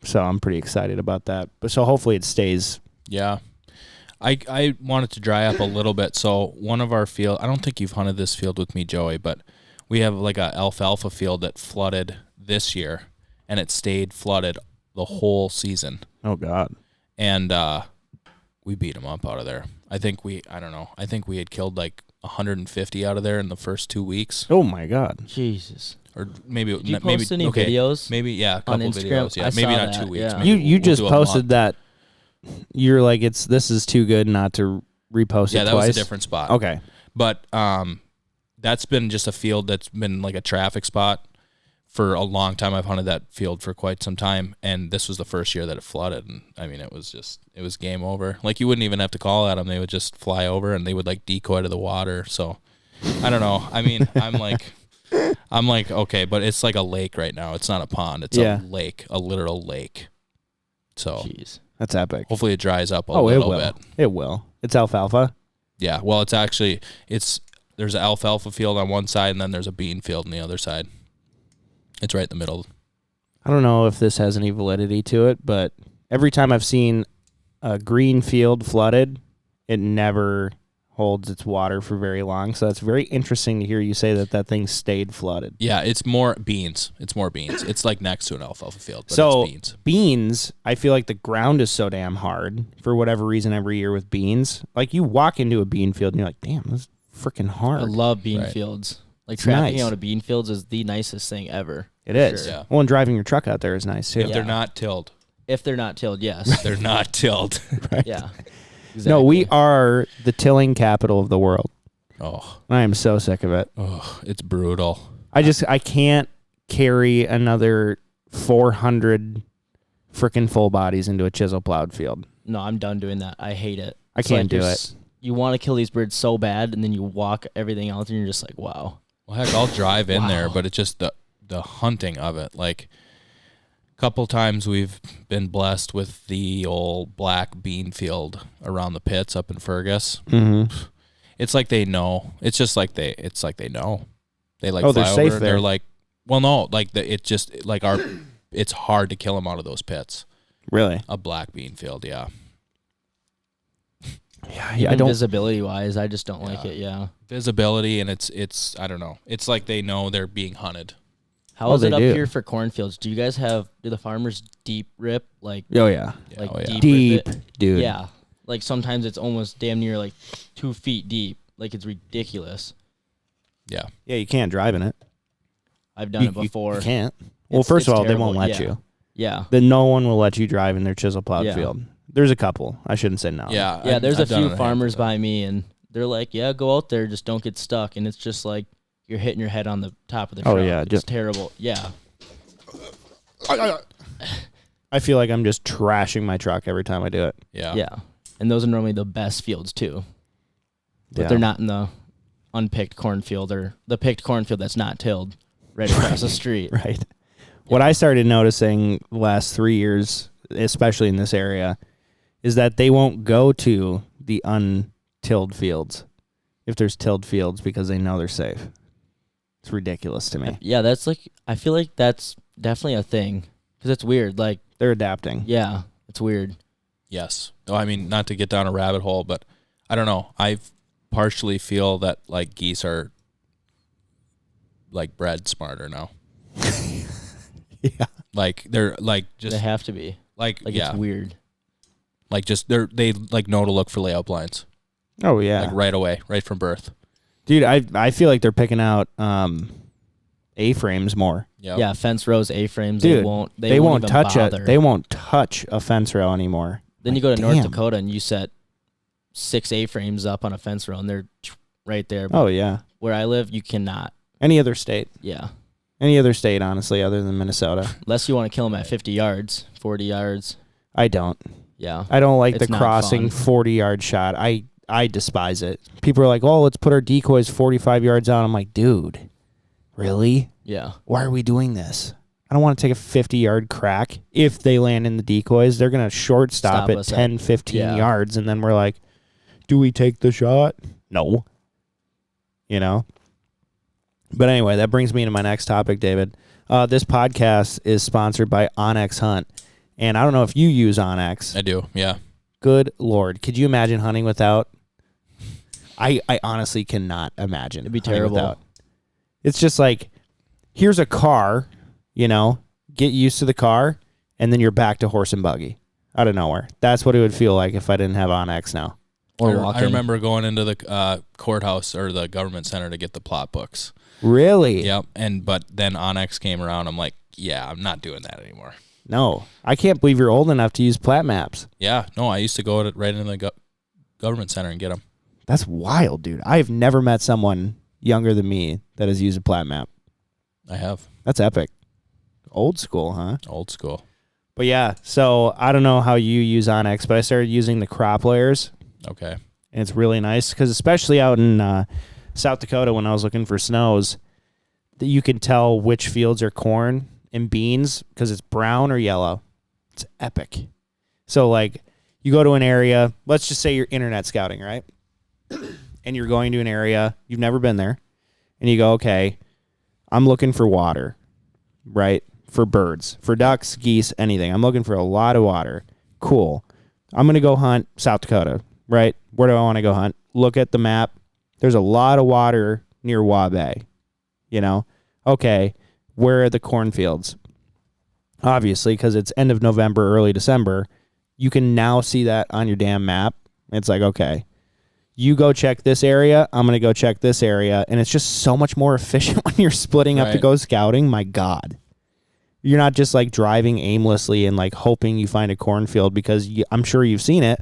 So I'm pretty excited about that. But so hopefully it stays. Yeah. I want it to dry up a little bit. So one of our field, I don't think you've hunted this field with me, Joey, but we have like a alfalfa field that flooded this year, and it stayed flooded the whole season. Oh, God. And we beat them up out of there. I think we had killed like 150 out of there in the first 2 weeks. Oh, my God. Jesus. Or maybe Did you post any videos? Maybe, yeah, a couple on Instagram? videos. Yeah, I maybe saw not that, 2 weeks. yeah. Maybe You just do a posted month. that. You're like, this is too good not to repost it Yeah, that twice. was a different spot. Okay. But that's been just a field that's been like a traffic spot for a long time. I've hunted that field for quite some time, and this was the first year that it flooded. And I mean, it was game over. Like, you wouldn't even have to call at them; they would just fly over, and they would like decoy to the water. So, I don't know. I mean, I'm like, okay, but it's like a lake right now. It's not a pond. It's a lake, a literal lake. So, Jeez. That's epic. hopefully, it dries up a little bit. It will. It's alfalfa. Yeah. Well, there's an alfalfa field on one side, and then there's a bean field on the other side. It's right in the middle. I don't know if this has any validity to it, but every time I've seen a green field flooded, it never holds its water for very long. So that's very interesting to hear you say that thing stayed flooded. Yeah, it's more beans. It's like next to an alfalfa field, but So it's beans. beans, I feel like the ground is so damn hard for whatever reason every year with beans. Like, you walk into a bean field and you're like, damn, this is freaking hard. I love bean Right. fields. Like, It's tracking nice. out of bean fields is the nicest thing ever. It is. Sure. Yeah. Well, and driving your truck out there is nice too. If they're not tilled. If they're not tilled, yes. They're not tilled. Yeah. Exactly. No, we are the tilling capital of the world. Oh, I am so sick of it. it's brutal. I can't carry another 400 freaking full bodies into a chisel plowed field. No, I'm done doing that. I hate it. I can't do it. You want to kill these birds so bad, and then you walk everything else, and you're just like, wow. Well, heck, I'll drive in there, Wow. but it's just the hunting of it. Like, a couple times we've been blessed with the old black bean field around the pits up in Fergus. Mm-hmm. It's like they know. It's like they know. They like Oh, fly they're over. safe And there. they're like, well, no, like it's hard to kill them out of those pits. Really? A black bean field, yeah. Yeah, Even I don't. visibility-wise, I just don't like it, yeah. Visibility, and it's I don't know. It's like they know they're being hunted. How Oh, is it they up do. here for cornfields? Do the farmers deep rip, like, Oh yeah, like oh, yeah. deep deep, rip it? dude. Yeah. Like, sometimes it's almost damn near, like, 2 feet deep. Like, it's ridiculous. Yeah. Yeah, you can't drive in it. I've done it before. You can't. Well, It's- first of it's all, they won't terrible, let yeah. you. Yeah. Then no one will let you drive in their chisel plowed Yeah. field. There's a couple. I shouldn't say no. Yeah. Yeah, there's I've a done it few a farmers handful. by me, and they're like, yeah, go out there, just don't get stuck. And it's just like you're hitting your head on the top of the truck. Oh, yeah, It's just terrible. Yeah. I feel like I'm just trashing my truck every time I do it. Yeah. Yeah. And those are normally the best fields too. But Yeah. they're not in the unpicked cornfield or the picked cornfield that's not tilled right across the street. Right. What I started noticing the last 3 years, especially in this area, is that they won't go to the untilled fields if there's tilled fields because they know they're safe. It's ridiculous to me. Yeah, that's like, I feel like that's definitely a thing because it's weird. Like, They're adapting. yeah, it's weird. Yes. Oh, I mean, not to get down a rabbit hole, but I don't know. I partially feel that like geese are like bred smarter now. Yeah. Like they're like just They have to be. like Like, yeah, it's weird. like just they like know to look for layout blinds Oh, yeah. like right away, right from birth. Dude, I feel like they're picking out A-frames more. Yep. Yeah, fence rows, A-frames, Dude, they won't even touch bother. it. They won't touch a fence rail anymore. Then you Like, go to North damn. Dakota and you set 6 A-frames up on a fence row and they're right there. But Oh, yeah. where I live, you cannot. Any other state. Yeah. Any other state, honestly, other than Minnesota. Unless you want to kill them at 50 yards, 40 yards. I don't. Yeah. I don't like It's the not crossing fun. 40-yard shot. I despise it. People are like, oh, let's put our decoys 45 yards out. I'm like, dude, really? Yeah. Why are we doing this? I don't want to take a 50-yard crack. If they land in the decoys, they're going to shortstop Stop at us 10, 15 yeah. yards. And then we're like, do we take the shot? No. You know? But anyway, that brings me to my next topic, David. This podcast is sponsored by Onyx Hunt. And I don't know if you use Onyx. I do. Yeah. Good Lord. Could you imagine hunting without? I honestly cannot imagine. It'd be hunting terrible. without. It's just like, here's a car, you know, get used to the car, and then you're back to horse and buggy out of nowhere. That's what it would feel like if I didn't have Onyx now. Or I walking. remember going into the courthouse or the government center to get the plot books. Really? Yep. But then Onyx came around. I'm like, yeah, I'm not doing that anymore. No. I can't believe you're old enough to use plat maps. Yeah. No, I used to go right into the government center and get them. That's wild, dude. I've never met someone younger than me that has used a plat map. I have. That's epic. Old school, huh? Old school. But yeah, so I don't know how you use Onyx, but I started using the crop layers. Okay. And it's really nice because especially out in South Dakota when I was looking for snows, that you can tell which fields are corn and beans because it's brown or yellow. It's epic. So like you go to an area, let's just say you're internet scouting, right? And you're going to an area, you've never been there, and you go, okay, I'm looking for water, right? For birds, for ducks, geese, anything. I'm looking for a lot of water. Cool. I'm going to go hunt South Dakota, right? Where do I want to go hunt? Look at the map. There's a lot of water near Wabae, you know? Okay, where are the cornfields? Obviously, because it's end of November, early December, you can now see that on your damn map. It's like, okay, you go check this area, I'm going to go check this area, and it's just so much more efficient when you're splitting up to Right. go scouting. My God. You're not just like driving aimlessly and like hoping you find a cornfield because I'm sure you've seen it.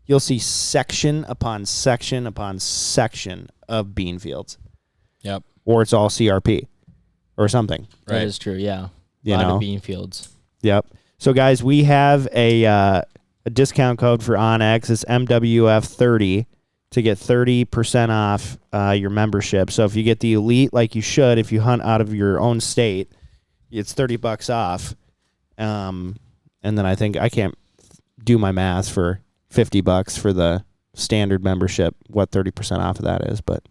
You'll see section upon section upon section of bean fields, Yep. or it's all CRP or something. That Right. is true, yeah. You A lot know? of bean fields. Yep. So guys, we have a discount code for Onyx. It's MWF30 to get 30% off your membership. So if you get the elite like you should, if you hunt out of your own state, it's $30 off. And then I think I can't do my math for $50 for the standard membership, what 30% off of that is, but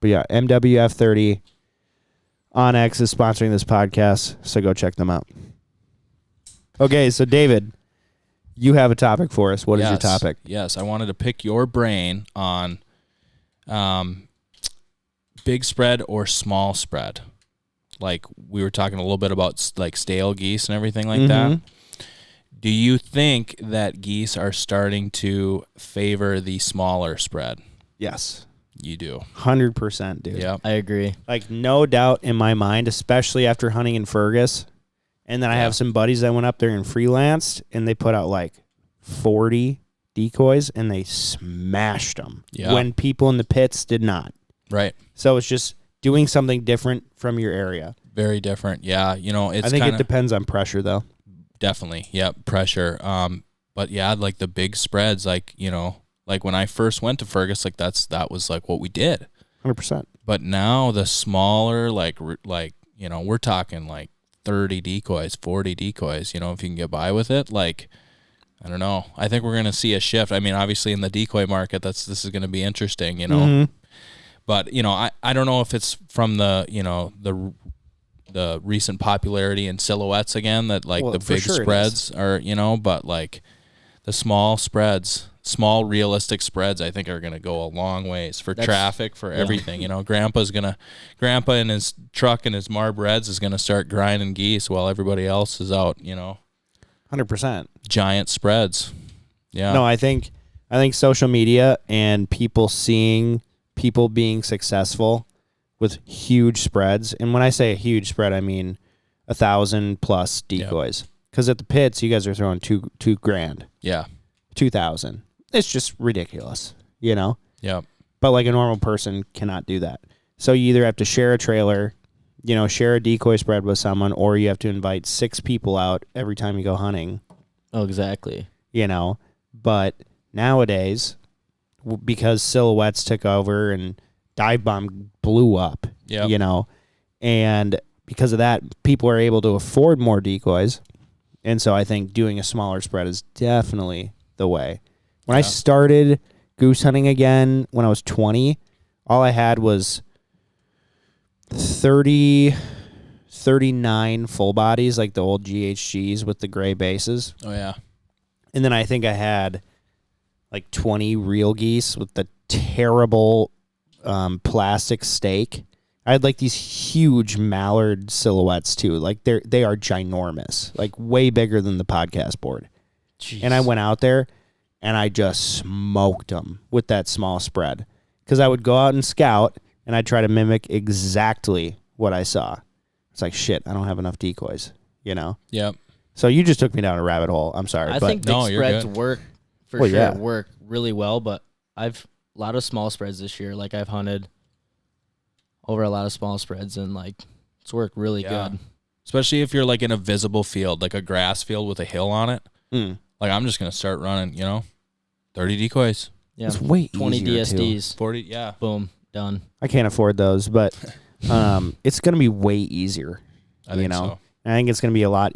yeah, MWF30. Onyx is sponsoring this podcast, so go check them out. Okay, so David, you have a topic for us. What is your topic? Yes, I wanted to pick your brain on big spread or small spread. Like we were talking a little bit about like stale geese and everything like that. Do you think that geese are starting to favor the smaller spread? Yes. You do. 100%, dude. Yep. I agree. Like, no doubt in my mind, especially after hunting in Fergus. And then I have some buddies that went up there and freelanced, and they put out like 40 decoys, and they smashed them Yeah. when people in the pits did not. Right. So it's just doing something different from your area. Very different. Yeah. You know, it's I think kinda, it depends on pressure, though. definitely. Yep. Pressure. But yeah, like the big spreads, like, you know, like when I first went to Fergus, like that was like what we did. 100%. But now the smaller, like, you know, we're talking like 30 decoys, 40 decoys, you know, if you can get by with it, like, I don't know. I think we're going to see a shift. I mean, obviously in the decoy market, this is going to be interesting, you know, Mm-hmm. but you know, I don't know if it's from the, you know, the recent popularity in silhouettes again, that like the big spreads are, you know, but like the small spreads, small realistic spreads, I think are going to go a long ways for traffic, for everything. You know, Grandpa in his truck and his Marb Reds is going to start grinding geese while everybody else is out, you know. 100%. Giant spreads. Yeah. No, I think social media and people seeing people being successful with huge spreads. And when I say a huge spread, I mean 1,000 plus decoys. Because at the pits, you guys are throwing two grand. Yeah. 2,000. It's just ridiculous, you know? Yeah. But like a normal person cannot do that. So you either have to share a trailer, you know, share a decoy spread with someone, or you have to invite 6 people out every time you go hunting. Oh, exactly. You know? But nowadays, because silhouettes took over and dive bomb blew up, you know, and because of that, people are able to afford more decoys. And so I think doing a smaller spread is definitely the way. When I started goose hunting again when I was 20, all I had was 39 full bodies, like the old GHGs with the gray bases. Oh, yeah. And then I think I had like 20 real geese with the terrible plastic stake. I had like these huge mallard silhouettes too. Like they are ginormous, like way bigger than the podcast board. Jeez. And I went out there and I just smoked them with that small spread because I would go out and scout and I'd try to mimic exactly what I saw. It's like, shit, I don't have enough decoys, you know? Yep. So you just took me down a rabbit hole. I'm sorry. I but think big spreads work for Well, sure. yeah. Work really well, but I've a lot of small spreads this year. Like I've hunted over a lot of small spreads and like it's worked really good. Especially if you're like in a visible field, like a grass field with a hill on it. Like I'm just going to start running, you know, 30 decoys. Yeah. It's way 20 easier, DSDs. too. 40, yeah. Boom. Done. I can't afford those, but it's going to be way easier. I think you know? so. I think it's going to be a lot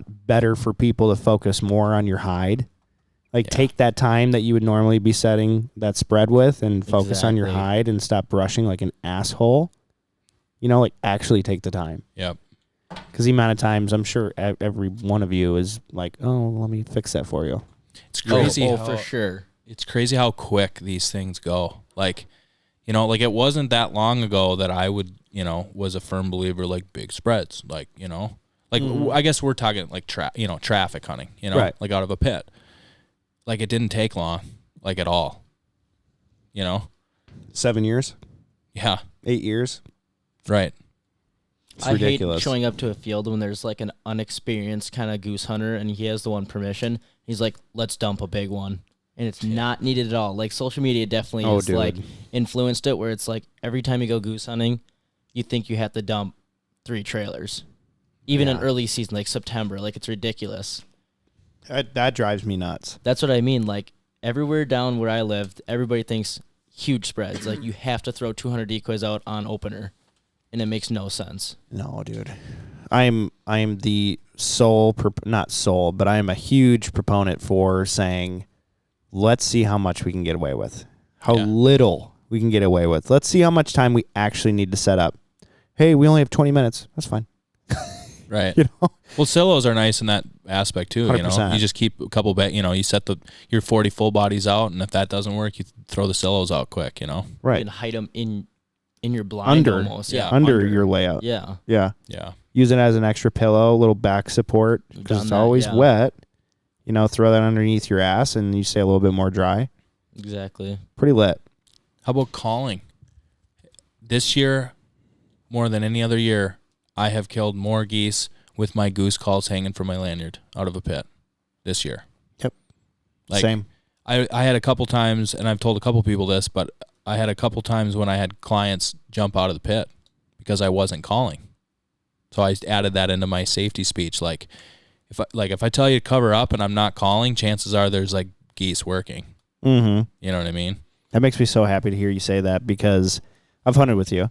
better for people to focus more on your hide. Like take that time that you would normally be setting that spread with and focus on your hide and stop brushing like an asshole. You know, like actually take the time. Yep. Because the amount of times I'm sure every one of you is like, oh, let me fix that for you. It's crazy. Oh, for sure. It's crazy how quick these things go. Like, you know, like it wasn't that long ago that I would, you know, was a firm believer like big spreads, like, you know, like I guess we're talking like traffic hunting, you know, like out of a pit. Like it didn't take long, like at all. You know? 7 years? Yeah. 8 years? Right. It's ridiculous. I hate showing up to a field when there's like an unexperienced kind of goose hunter and he has the one permission. He's like, let's dump a big one. And it's not needed at all. Like social media definitely has like influenced it where it's like every time you go goose hunting, you think you have to dump 3 trailers. Even in early season, like September, like it's ridiculous. That drives me nuts. That's what I mean. Like everywhere down where I lived, everybody thinks huge spreads. Like you have to throw 200 decoys out on opener. And it makes no sense. No, dude. I am the not sole, but I am a huge proponent for saying, let's see how much we can get away with. How little we can get away with. Let's see how much time we actually need to set up. Hey, we only have 20 minutes. That's fine. Right. You know? Well, silos are nice in that aspect too. 100%. You know, you just keep a couple, you know, you set your 40 full bodies out, and if that doesn't work, you throw the silos out quick. You know, right? You can hide them in your blind almost. Yeah, under your layout. Yeah. Use it as an extra pillow, a little back support because it's always wet. You know, throw that underneath your ass, and you stay a little bit more dry. Exactly. Pretty lit. How about calling? This year, more than any other year, I have killed more geese with my goose calls hanging from my lanyard out of a pit this year. Yep. Like, Same. I had a couple times, and I've told a couple people this, but I had a couple times when I had clients jump out of the pit because I wasn't calling. So I added that into my safety speech. Like if I tell you to cover up and I'm not calling, chances are there's like geese working. Mm-hmm. You know what I mean? That makes me so happy to hear you say that because I've hunted with you.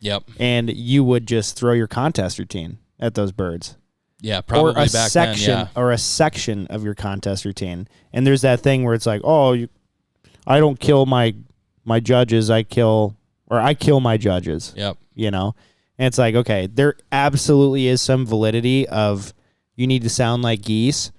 Yep. And you would just throw your contest routine at those birds. Yeah, probably or a back section, then, yeah. Or a section of your contest routine. And there's that thing where it's like, I don't kill my judges, I kill my judges. Yep. You know? And it's like, okay, there absolutely is some validity of you need to sound like geese.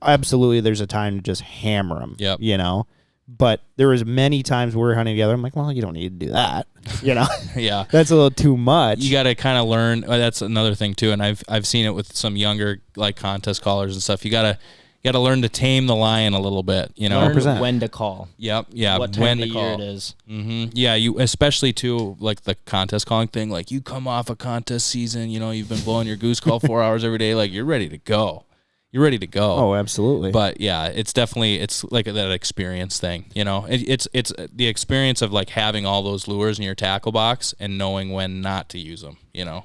Absolutely, there's a time to just hammer them. Yep. You know? But there was many times we were hunting together. I'm like, well, you don't need to do that. You know? Yeah. That's a little too much. You got to kind of learn. That's another thing too. And I've seen it with some younger like contest callers and stuff. You got to learn to tame the lion a little bit, you know? Learn 100%. when to call. Yep. Yeah. What time when of to the year call. it is. Mm-hmm. Yeah. You, especially too, like the contest calling thing, like you come off a contest season, you know, you've been blowing your goose call 4 hours every day. Like you're ready to go. You're ready to go. Oh, absolutely. But yeah, it's like that experience thing, you know. It's the experience of like having all those lures in your tackle box and knowing when not to use them. You know,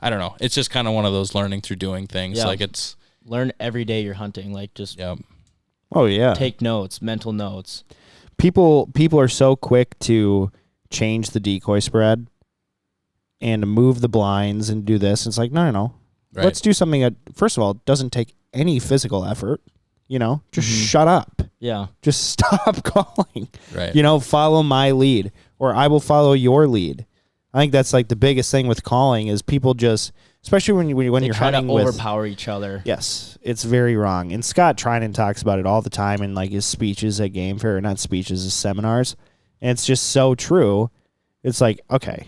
I don't know. It's just kind of one of those learning through doing things. Yeah. Like it's Learn every day you're hunting. Like just Oh yeah. take notes, mental notes. People are so quick to change the decoy spread and to move the blinds and do this. It's like, no. right. Let's do something that, first of all, doesn't take any physical effort. You know, just shut up. Yeah. Just stop calling. Right. You know, follow my lead or I will follow your lead. I think that's like the biggest thing with calling is people just, especially when They you're try to hunting with. overpower each other. Yes, it's very wrong. And Scott Trinan talks about it all the time in like his speeches at Game Fair, not speeches, his seminars. And it's just so true. It's like, okay,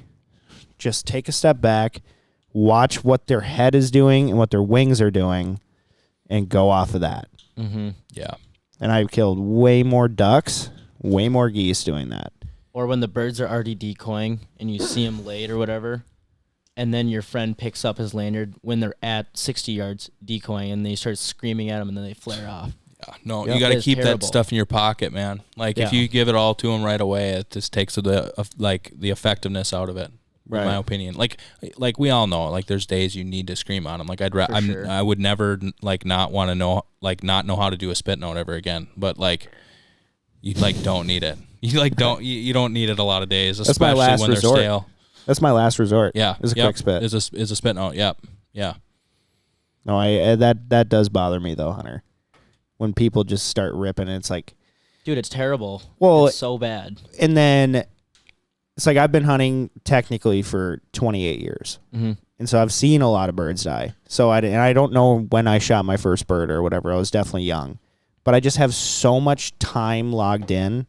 just take a step back, watch what their head is doing and what their wings are doing, and go off of that. Mm-hmm. Yeah. And I've killed way more ducks, way more geese doing that. Or when the birds are already decoying and you see them late or whatever, and then your friend picks up his lanyard when they're at 60 yards decoying, and they start screaming at them, and then they flare off. Yeah. No, Yep. you got to It's keep terrible. that stuff in your pocket, man. Like if Yeah. you give it all to them right away, it just takes the effectiveness out of it. Right. In my opinion, like we all know, like there's days you need to scream on them. Like sure. I would never like not want to know, like not know how to do a spit note ever again. But like, you like don't need it. You like don't you don't need it a lot of days, That's my especially last when resort. they're stale. That's my last resort. Yeah, Is a yep. quick spit. Is a spit note. Yep. Yeah. No, that does bother me though, Hunter. When people just start ripping, it's like, Dude, it's terrible. Well, it's so bad. and then it's like I've been hunting technically for 28 years. Mm-hmm. And so I've seen a lot of birds die. So I don't know when I shot my first bird or whatever. I was definitely young. But I just have so much time logged in,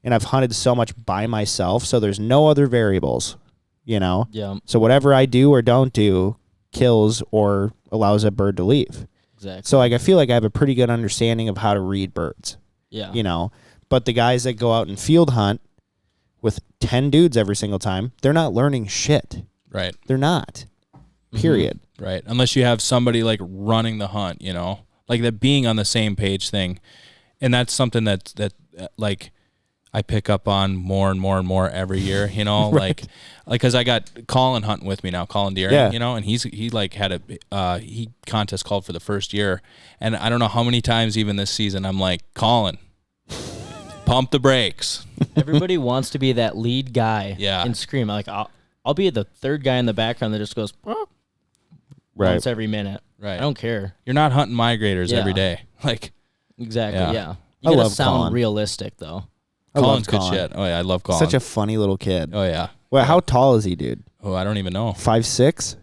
and I've hunted so much by myself, so there's no other variables, you know? Yeah, So whatever I do or don't do kills or allows a bird to leave. exactly. So like I feel like I have a pretty good understanding of how to read birds, Yeah. you know? But the guys that go out and field hunt with 10 dudes every single time, they're not learning shit. Right. They're not. Period. Right. Unless you have somebody like running the hunt, you know, like that being on the same page thing. And that's something that like I pick up on more and more and more every year, you know, Right. like, cause I got Colin hunting with me now, Colin Deering, Yeah. you know, and he like had he contest called for the first year. And I don't know how many times even this season, I'm like, Colin, pump the brakes. Everybody wants to be that lead guy. Yeah. And scream. Like I'll be the third guy in the background that just goes once every minute. Right. I don't care. You're not hunting migrators Yeah. every day. Like Exactly. Yeah. Yeah. I You gotta love sound Colin. realistic though. I love Colin's good Colin. shit. Oh yeah. I love Colin. Such a funny little kid. oh yeah. Well, how tall is he, dude? Oh, I don't even know. 5'6"?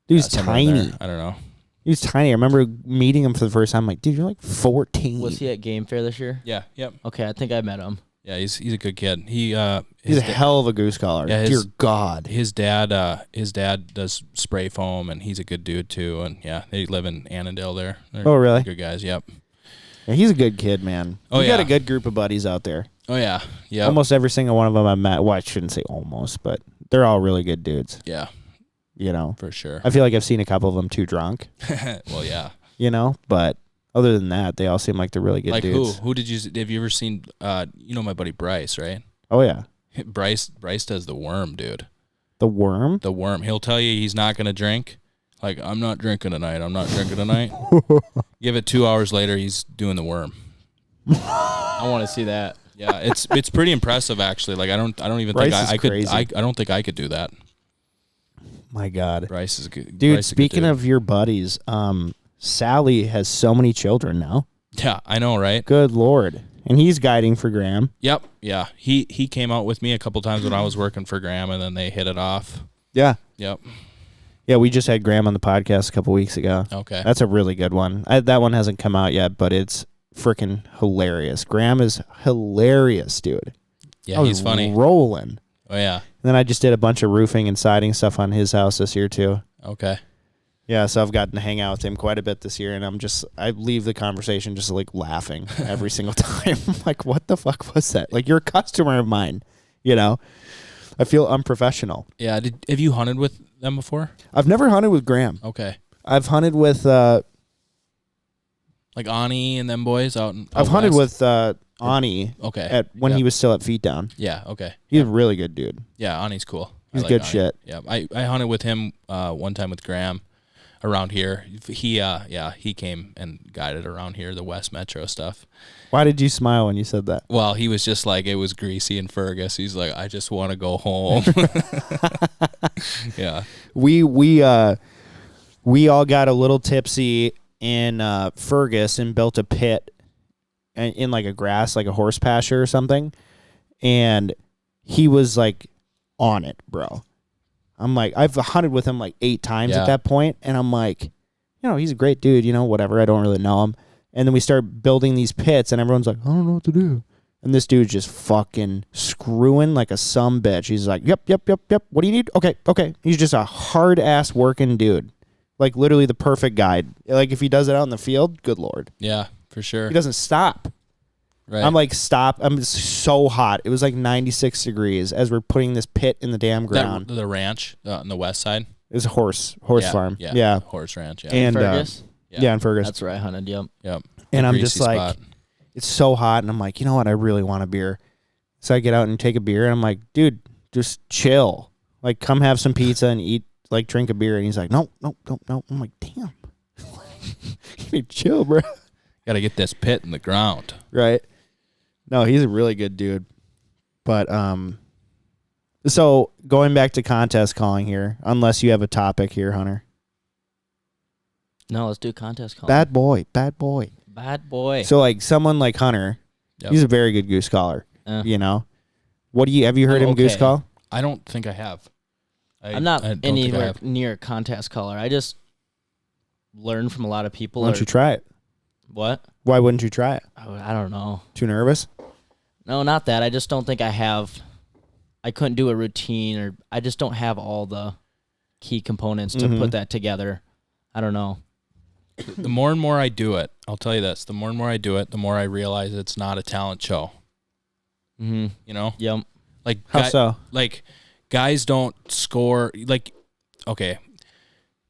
Dude's Somewhere in there. tiny. I don't know. He's tiny. I remember meeting him for the first time. I'm like, dude, you're like 14. Was he at Game Fair this year? Yeah. Yep. Okay, I think I met him. Yeah, he's a good kid. He He's a hell of a goose caller. Yeah, Dear God. his dad does spray foam, and he's a good dude too. And yeah, they live in Annandale there. They're Oh, really? good guys. Yep. Yeah, he's a good kid, man. Oh, You got yeah. a good group of buddies out there. Oh yeah. Yeah. Almost every single one of them I met. Well, I shouldn't say almost, but they're all really good dudes, Yeah, you know? for sure. I feel like I've seen a couple of them too drunk, Well, yeah. you know? But Other than that, they all seem like they're really good Like dudes. who did you? Have you ever seen? You know my buddy Bryce, right? Oh yeah, Bryce does the worm, dude. the worm. The worm. He'll tell you he's not gonna drink. Like, I'm not drinking tonight. I'm not drinking tonight. Give it 2 hours later, he's doing the worm. I want to see that. Yeah, it's pretty impressive actually. Like I don't even Bryce think is I could. crazy. I don't think I could do that. My God, Bryce is good. dude. Bryce is a good Speaking dude. of your buddies, Sally has so many children now. Yeah, I know, right? Good Lord, and he's guiding for Graham. Yep. Yeah. He came out with me a couple times when I was working for Graham, and then they hit it off. Yeah, Yep. yeah. We just had Graham on the podcast a couple weeks ago. Okay. That's a really good one. That one hasn't come out yet, but it's freaking hilarious. Graham is hilarious, dude. Yeah, I was he's funny. rolling. Oh yeah. And then I just did a bunch of roofing and siding stuff on his house this year too. Okay. Yeah, so I've gotten to hang out with him quite a bit this year, and I leave the conversation just like laughing every single time. I'm like, what the fuck was that? Like, you're a customer of mine, you know? I feel unprofessional. Yeah. Have you hunted with them before? I've never hunted with Graham. Okay. I've hunted with Like Ani and them boys out. I've hunted west? with Ani Okay. when Yep. he was still at Feet Down. Yeah. Okay. He's a really good dude. Yeah. Ani's cool. He's I like good Ani. shit. Yeah. I hunted with him one time with Graham around here. He came and guided around here, the West Metro stuff. Why did you smile when you said that? Well, he was just like, it was greasy and Fergus. He's like, I just want to go home. Yeah. We all got a little tipsy in Fergus and built a pit in like a grass, like a horse pasture or something. And he was like on it, bro. I'm like, I've hunted with him like 8 times Yeah. at that point, and I'm like, you know, he's a great dude, you know, whatever. I don't really know him. And then we start building these pits, and everyone's like, I don't know what to do. And this dude's just fucking screwing like a sumbitch. He's like, yep. What do you need? Okay. He's just a hard-ass working dude. Like, literally the perfect guide. Like, if he does it out in the field, good Lord. Yeah, for sure. He doesn't stop. Right. I'm like, stop. I'm so hot. It was like 96 degrees as we're putting this pit in the damn ground. The ranch on the west side. It was a horse farm. Yeah. Yeah. Horse ranch. Yeah. And Fergus? yeah, in Fergus. That's where I hunted. Yep. Yep. And I'm Greasy just like, spot. it's so hot. And I'm like, you know what? I really want a beer. So I get out and take a beer. And I'm like, dude, just chill. Like, come have some pizza and eat, like, drink a beer. And he's like, no. I'm like, damn. You need to chill, bro. Got to get this pit in the ground. Right. No, he's a really good dude. But, so going back to contest calling here, unless you have a topic here, Hunter. No, let's do contest call. Bad boy. Bad boy. So, like, someone like Hunter, Yep. he's a very good goose caller, you know? Have you heard him goose okay. call? I don't think I have. I'm not I don't think I anywhere have. near a contest caller. I just learn from a lot of people. Why don't you try it? What? Why wouldn't you try it? I don't know. Too nervous? No, not that. I just don't think I couldn't do a routine, or I just don't have all the key components to put that together. I don't know. The more and more I do it, I'll tell you this, the more and more I do it, the more I realize it's not a talent show. Mm-hmm. You know? Yep. Like, How so? Like, guys don't score. Like, okay,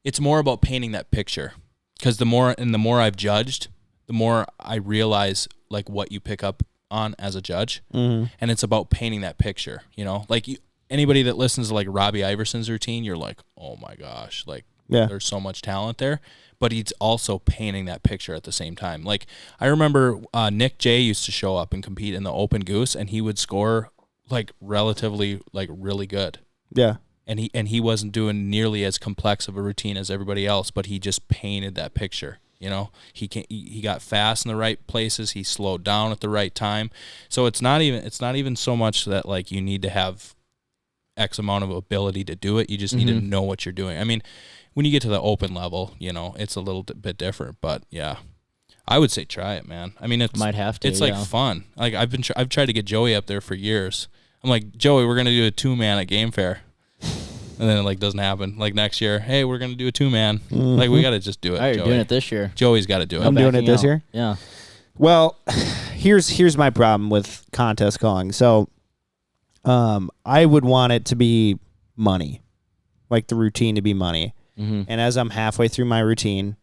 it's more about painting that picture. Because the more I've judged, the more I realize, like, what you pick up on as a judge. Mm-hmm. And it's about painting that picture, you know? Like, anybody that listens to, like, Robbie Iverson's routine, you're like, oh, my gosh, like, Yeah. there's so much talent there. But he's also painting that picture at the same time. Like, I remember Nick J used to show up and compete in the Open Goose, and he would score, like, relatively, like, really good. Yeah. And he wasn't doing nearly as complex of a routine as everybody else, but he just painted that picture. You know, he got fast in the right places. He slowed down at the right time. So it's not even so much that, like, you need to have X amount of ability to do it. You just need to know what you're doing. I mean, when you get to the open level, you know, it's a little bit different. But yeah, I would say try it, man. I mean, Might have to. It's like fun. Like, I've tried to get Joey up there for years. I'm like, Joey, we're gonna do a 2-man at Game Fair. And then it, like, doesn't happen. Like, next year, hey, we're going to do a 2-man. Like, we got to just do it, All right, you're Joey. doing it this year. Joey's got to do it. I'm doing it this out. year? Yeah. Well, here's my problem with contest calling. So, I would want it to be money, like the routine to be money. Mm-hmm. And as I'm halfway through my routine,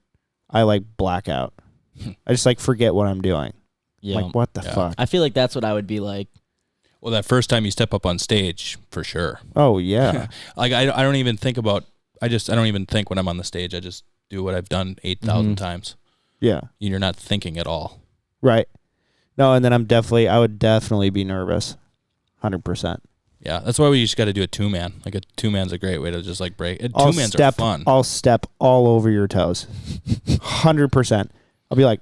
I like black out. I just like forget what I'm doing. Yeah. Like, what the fuck? I feel like that's what I would be like. Well, that first time you step up on stage, for sure. Oh, yeah. Like, I don't even think about, I don't even think when I'm on the stage. I just do what I've done 8,000 times. Yeah. You're not thinking at all. Right. No, and then I would definitely be nervous. 100%. Yeah, that's why we just got to do a 2-man. Like a 2-man's a great way to just like break. 2-mans are fun. I'll step all over your toes. 100%. I'll be like,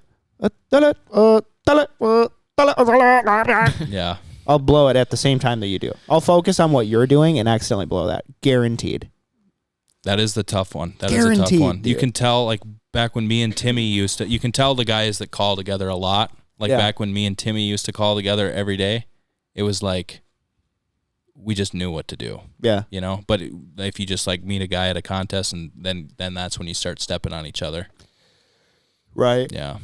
yeah. I'll blow it at the same time that you do. I'll focus on what you're doing and accidentally blow that. Guaranteed. That is the tough one. That Guaranteed, is a tough one. dude. You can tell, like, back when me and Timmy you can tell the guys that call together a lot. Like, back when me and Timmy used to call together every day, it was like, we just knew what to do. Yeah. You know? But if you just, like, meet a guy at a contest, and then that's when you start stepping on each other. Right. Yeah.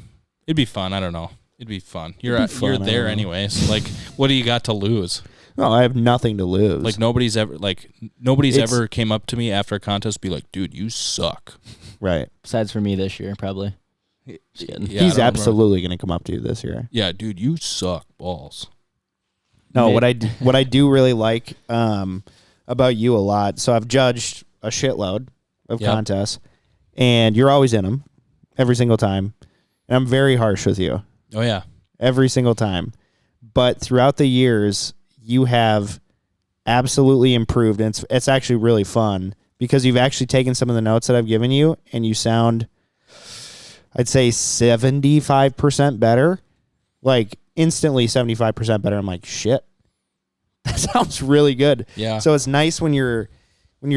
It'd be fun. I don't know. It'd be fun. You're fun, there anyways. Like, what do you got to lose? No, I have nothing to lose. Like, nobody's ever came up to me after a contest be like, dude, you suck. Right. Besides for me this year, probably. Just kidding. Yeah, He's absolutely going to come up to you this year. Yeah, dude, you suck balls. No, what I do really like about you a lot. So I've judged a shitload of contests, and you're always in them every single time. And I'm very harsh with you. Oh yeah, every single time. But throughout the years, you have absolutely improved, and it's actually really fun because you've actually taken some of the notes that I've given you, and you sound, I'd say, 75% better. Like, instantly 75% better. I'm like, shit, that sounds really good. Yeah. So it's nice when you're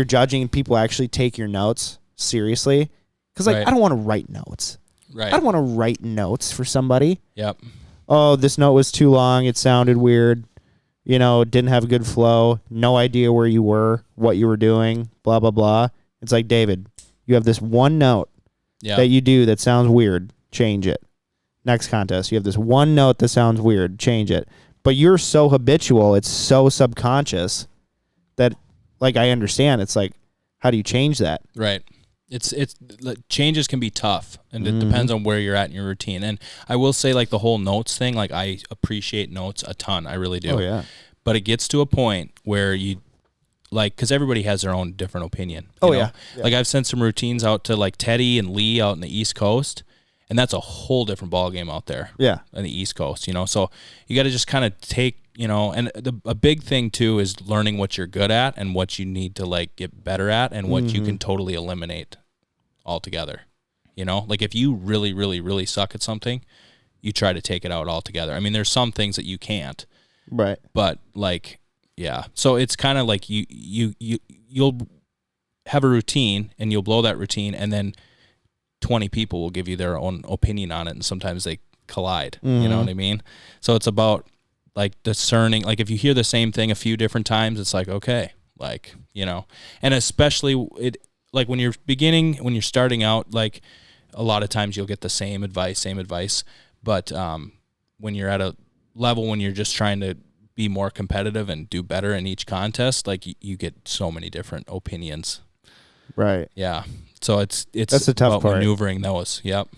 judging and people actually take your notes seriously, because like, Right. I don't want to write notes. Right. I don't want to write notes for somebody. Yep. Oh, this note was too long. It sounded weird. You know, didn't have a good flow. No idea where you were, what you were doing, blah, blah, blah. It's like, David, you have this one note that you do that sounds weird. Change it. Next contest, you have this one note that sounds weird. Change it. But you're so habitual. It's so subconscious that, like, I understand. It's like, how do you change that? Right. It's changes can be tough, and it depends on where you're at in your routine. And I will say, like, the whole notes thing, like, I appreciate notes a ton. I really do. Oh, yeah. But it gets to a point where you, like, because everybody has their own different opinion. Oh, you know? yeah. Like, I've sent some routines out to, like, Teddy and Lee out in the East Coast, and that's a whole different ball game out there. Yeah. On the East Coast, you know? So you got to just kind of take, you know, and a big thing, too, is learning what you're good at and what you need to, like, get better at and what you can totally eliminate altogether. You know, like, if you really, really, really suck at something, you try to take it out altogether. I mean, there's some things that you can't, Right. but, like, yeah. So it's kind of like you'll have a routine and you'll blow that routine, and then 20 people will give you their own opinion on it, and sometimes they collide. You know what I mean? So it's about, like, discerning. Like, if you hear the same thing a few different times, it's like, okay, like, you know, and especially like, when you're when you're starting out, like, a lot of times you'll get the same advice, but when you're at a level when you're just trying to be more competitive and do better in each contest, like, you get so many different opinions. Right. Yeah. So it's That's the tough about part. maneuvering those. Yep.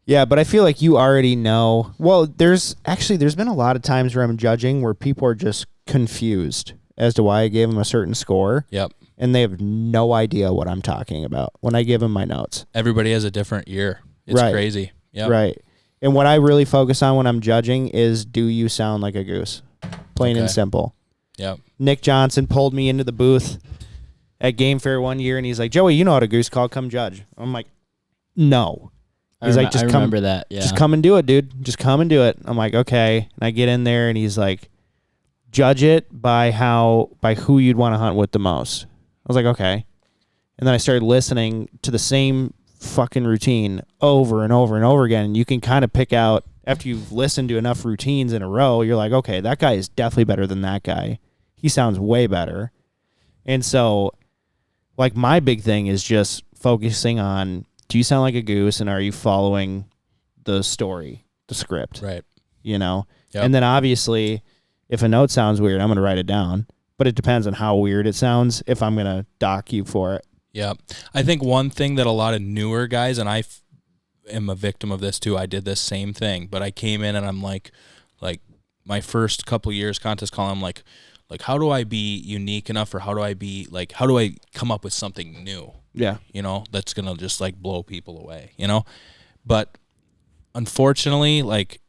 Yeah, but I feel like you already know. Well, there's been a lot of times where I'm judging where people are just confused as to why I gave them a certain score. Yep. And they have no idea what I'm talking about when I give them my notes. Everybody has a different year. It's Right. crazy. Yep. Right. And what I really focus on when I'm judging is, do you sound like a goose? Plain and Okay. simple. Yep. Nick Johnson pulled me into the booth at Game Fair one year, and he's like, Joey, you know how to goose call. Come judge. I'm like, no. He's like, just I come. remember that. Yeah. Just come and do it, dude. Just come and do it. I'm like, okay. And I get in there, and he's like, judge it by who you'd want to hunt with the most. I was like, okay. And then I started listening to the same fucking routine over and over and over again. And you can kind of pick out, after you've listened to enough routines in a row, you're like, okay, that guy is definitely better than that guy. He sounds way better. And so, like, my big thing is just focusing on, do you sound like a goose, and are you following the story, the script? Right. You know? Yep. And then obviously, if a note sounds weird, I'm going to write it down. But it depends on how weird it sounds if I'm going to dock you for it. Yeah. I think one thing that a lot of newer guys, and am a victim of this too. I did this same thing, but I came in and I'm like my first couple years contest calling, I'm like how do I be unique enough, or how do I come up with something new? Yeah. You know, that's gonna just like blow people away. You know, but unfortunately, like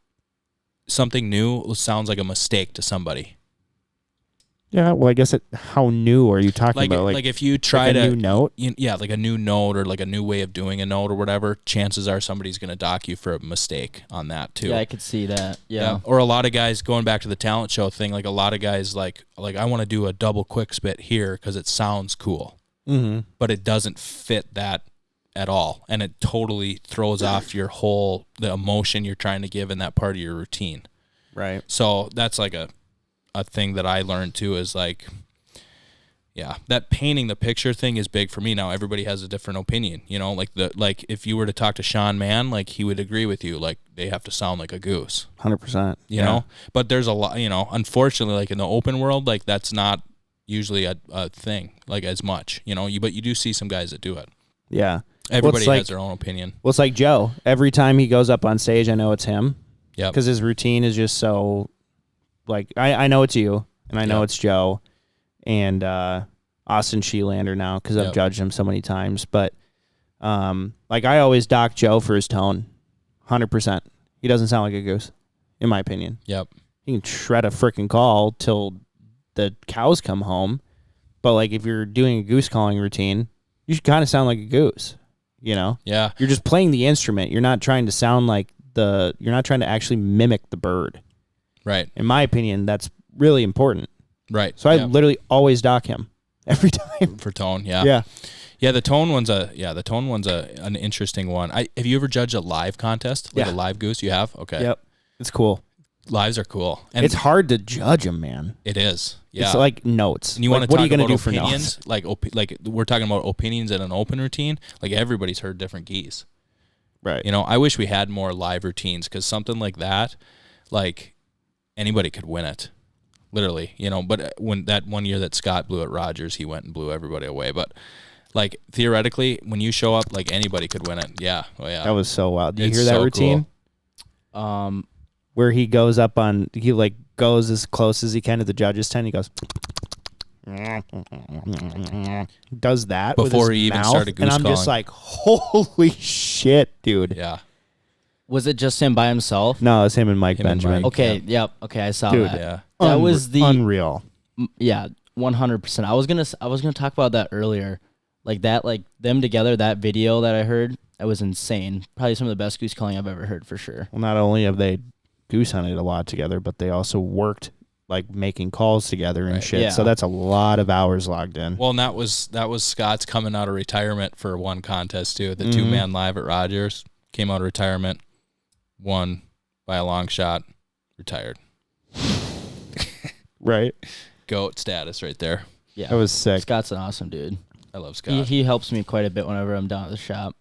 something new sounds like a mistake to somebody. Yeah, well, I guess how new are you talking about? Like if you try a new note? Like a new note or like a new way of doing a note or whatever, chances are somebody's going to dock you for a mistake on that too. Yeah, I could see that. Yeah. Or a lot of guys, going back to the talent show thing, like a lot of guys like I want to do a double quick spit here because it sounds cool. Mm-hmm. But it doesn't fit that at all. And it totally throws off the emotion you're trying to give in that part of your routine. Right. So that's like a thing that I learned too, is like, yeah, that painting the picture thing is big for me. Now everybody has a different opinion, you know, like if you were to talk to Sean Mann, like he would agree with you, like they have to sound like a goose. 100%. You know, but there's a lot, you know, unfortunately, like in the open world, like that's not usually a thing like as much, you know, but you do see some guys that do it. Yeah. Everybody has their own opinion. Well, it's like Joe. Every time he goes up on stage, I know it's him. Yeah. Because his routine is just so, like, I know it's you, and I know it's Joe, and Austin Sheelander now, because I've judged him so many times. But, like, I always dock Joe for his tone, 100%. He doesn't sound like a goose, in my opinion. Yep. He can shred a freaking call till the cows come home. But, like, if you're doing a goose calling routine, you should kind of sound like a goose, you know? Yeah. You're just playing the instrument. You're not trying to sound like you're not trying to actually mimic the bird. Right. In my opinion, that's really important. Right. So I literally always dock him every time. For tone, yeah. Yeah. Yeah, the tone one's an interesting one. Have you ever judged a live contest? Like a live goose? You have? Okay. Yep. It's cool. Lives are cool. And it's hard to judge them, man. It is. Yeah. It's like notes. And you want to what talk are you going to about do for opinions? notes? Like we're talking about opinions in an open routine. Like everybody's heard different geese. Right. You know, I wish we had more live routines, because something like that, like anybody could win it, literally. You know, but when that one year that Scott blew at Rogers, he went and blew everybody away. But like theoretically, when you show up, like anybody could win it. Yeah. Oh yeah. That was so wild. Do you It's hear that so routine? cool. Where he goes up on, he like goes as close as he can to the judges' tent. He goes, does that Before with his he even mouth, started goose and I'm just calling. like, holy shit, dude. Yeah. Was it just him by himself? No, it's him and Mike Him and Benjamin. Mike. Okay. Yep. Okay. I saw Dude, that. Yeah. That was the unreal. Yeah, 100%. I was gonna talk about that earlier, like them together. That video that I heard, that was insane. Probably some of the best goose calling I've ever heard, for sure. Well, not only have they goose hunted a lot together, but they also worked like making calls together and shit. Yeah. So that's a lot of hours logged in. Well, and that was Scott's coming out of retirement for one contest too. The 2-man live at Rogers, came out of retirement, won by a long shot, retired. Right. GOAT status right there. Yeah, That was sick. Scott's an awesome dude. I love Scott. He helps me quite a bit whenever I'm down at the shop.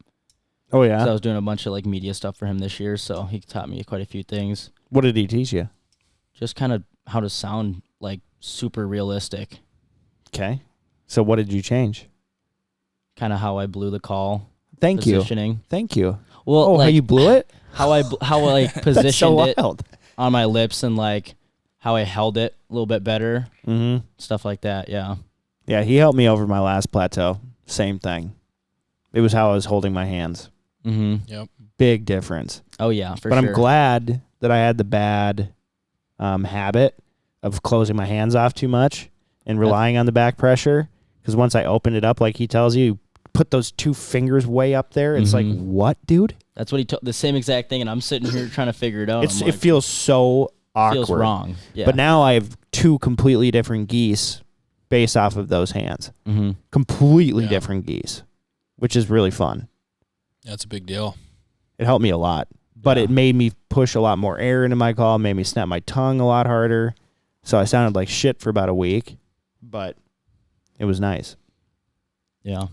Oh yeah. So I was doing a bunch of like media stuff for him this year, so he taught me quite a few things. What did he teach you? Just kind of how to sound like super realistic. Okay. So what did you change? Kind of how I blew the call. Thank Positioning. you. Thank you. Well, Oh, how like, you blew it? how I like That's positioned so it wild. on my lips, and like how I held it a little bit better, Mm-hmm. stuff like that. Yeah. Yeah, he helped me over my last plateau. Same thing. It was how I was holding my hands. Mm-hmm. Yep. Big difference. Oh yeah, for But sure. I'm glad that I had the bad habit of closing my hands off too much and relying on the back pressure. Because once I opened it up, like he tells you, put those 2 fingers way up there. It's like, what, dude? That's what he told. The same exact thing, and I'm sitting here trying to figure it out. It I'm like, feels so awkward. feels wrong. Yeah. But now I have 2 completely different geese based off of those hands. Mm-hmm. Completely Yeah. different geese, which is really fun. That's a big deal. It helped me a lot. But Yeah. it made me push a lot more air into my call, made me snap my tongue a lot harder. So I sounded like shit for about a week, but it was nice. Yeah.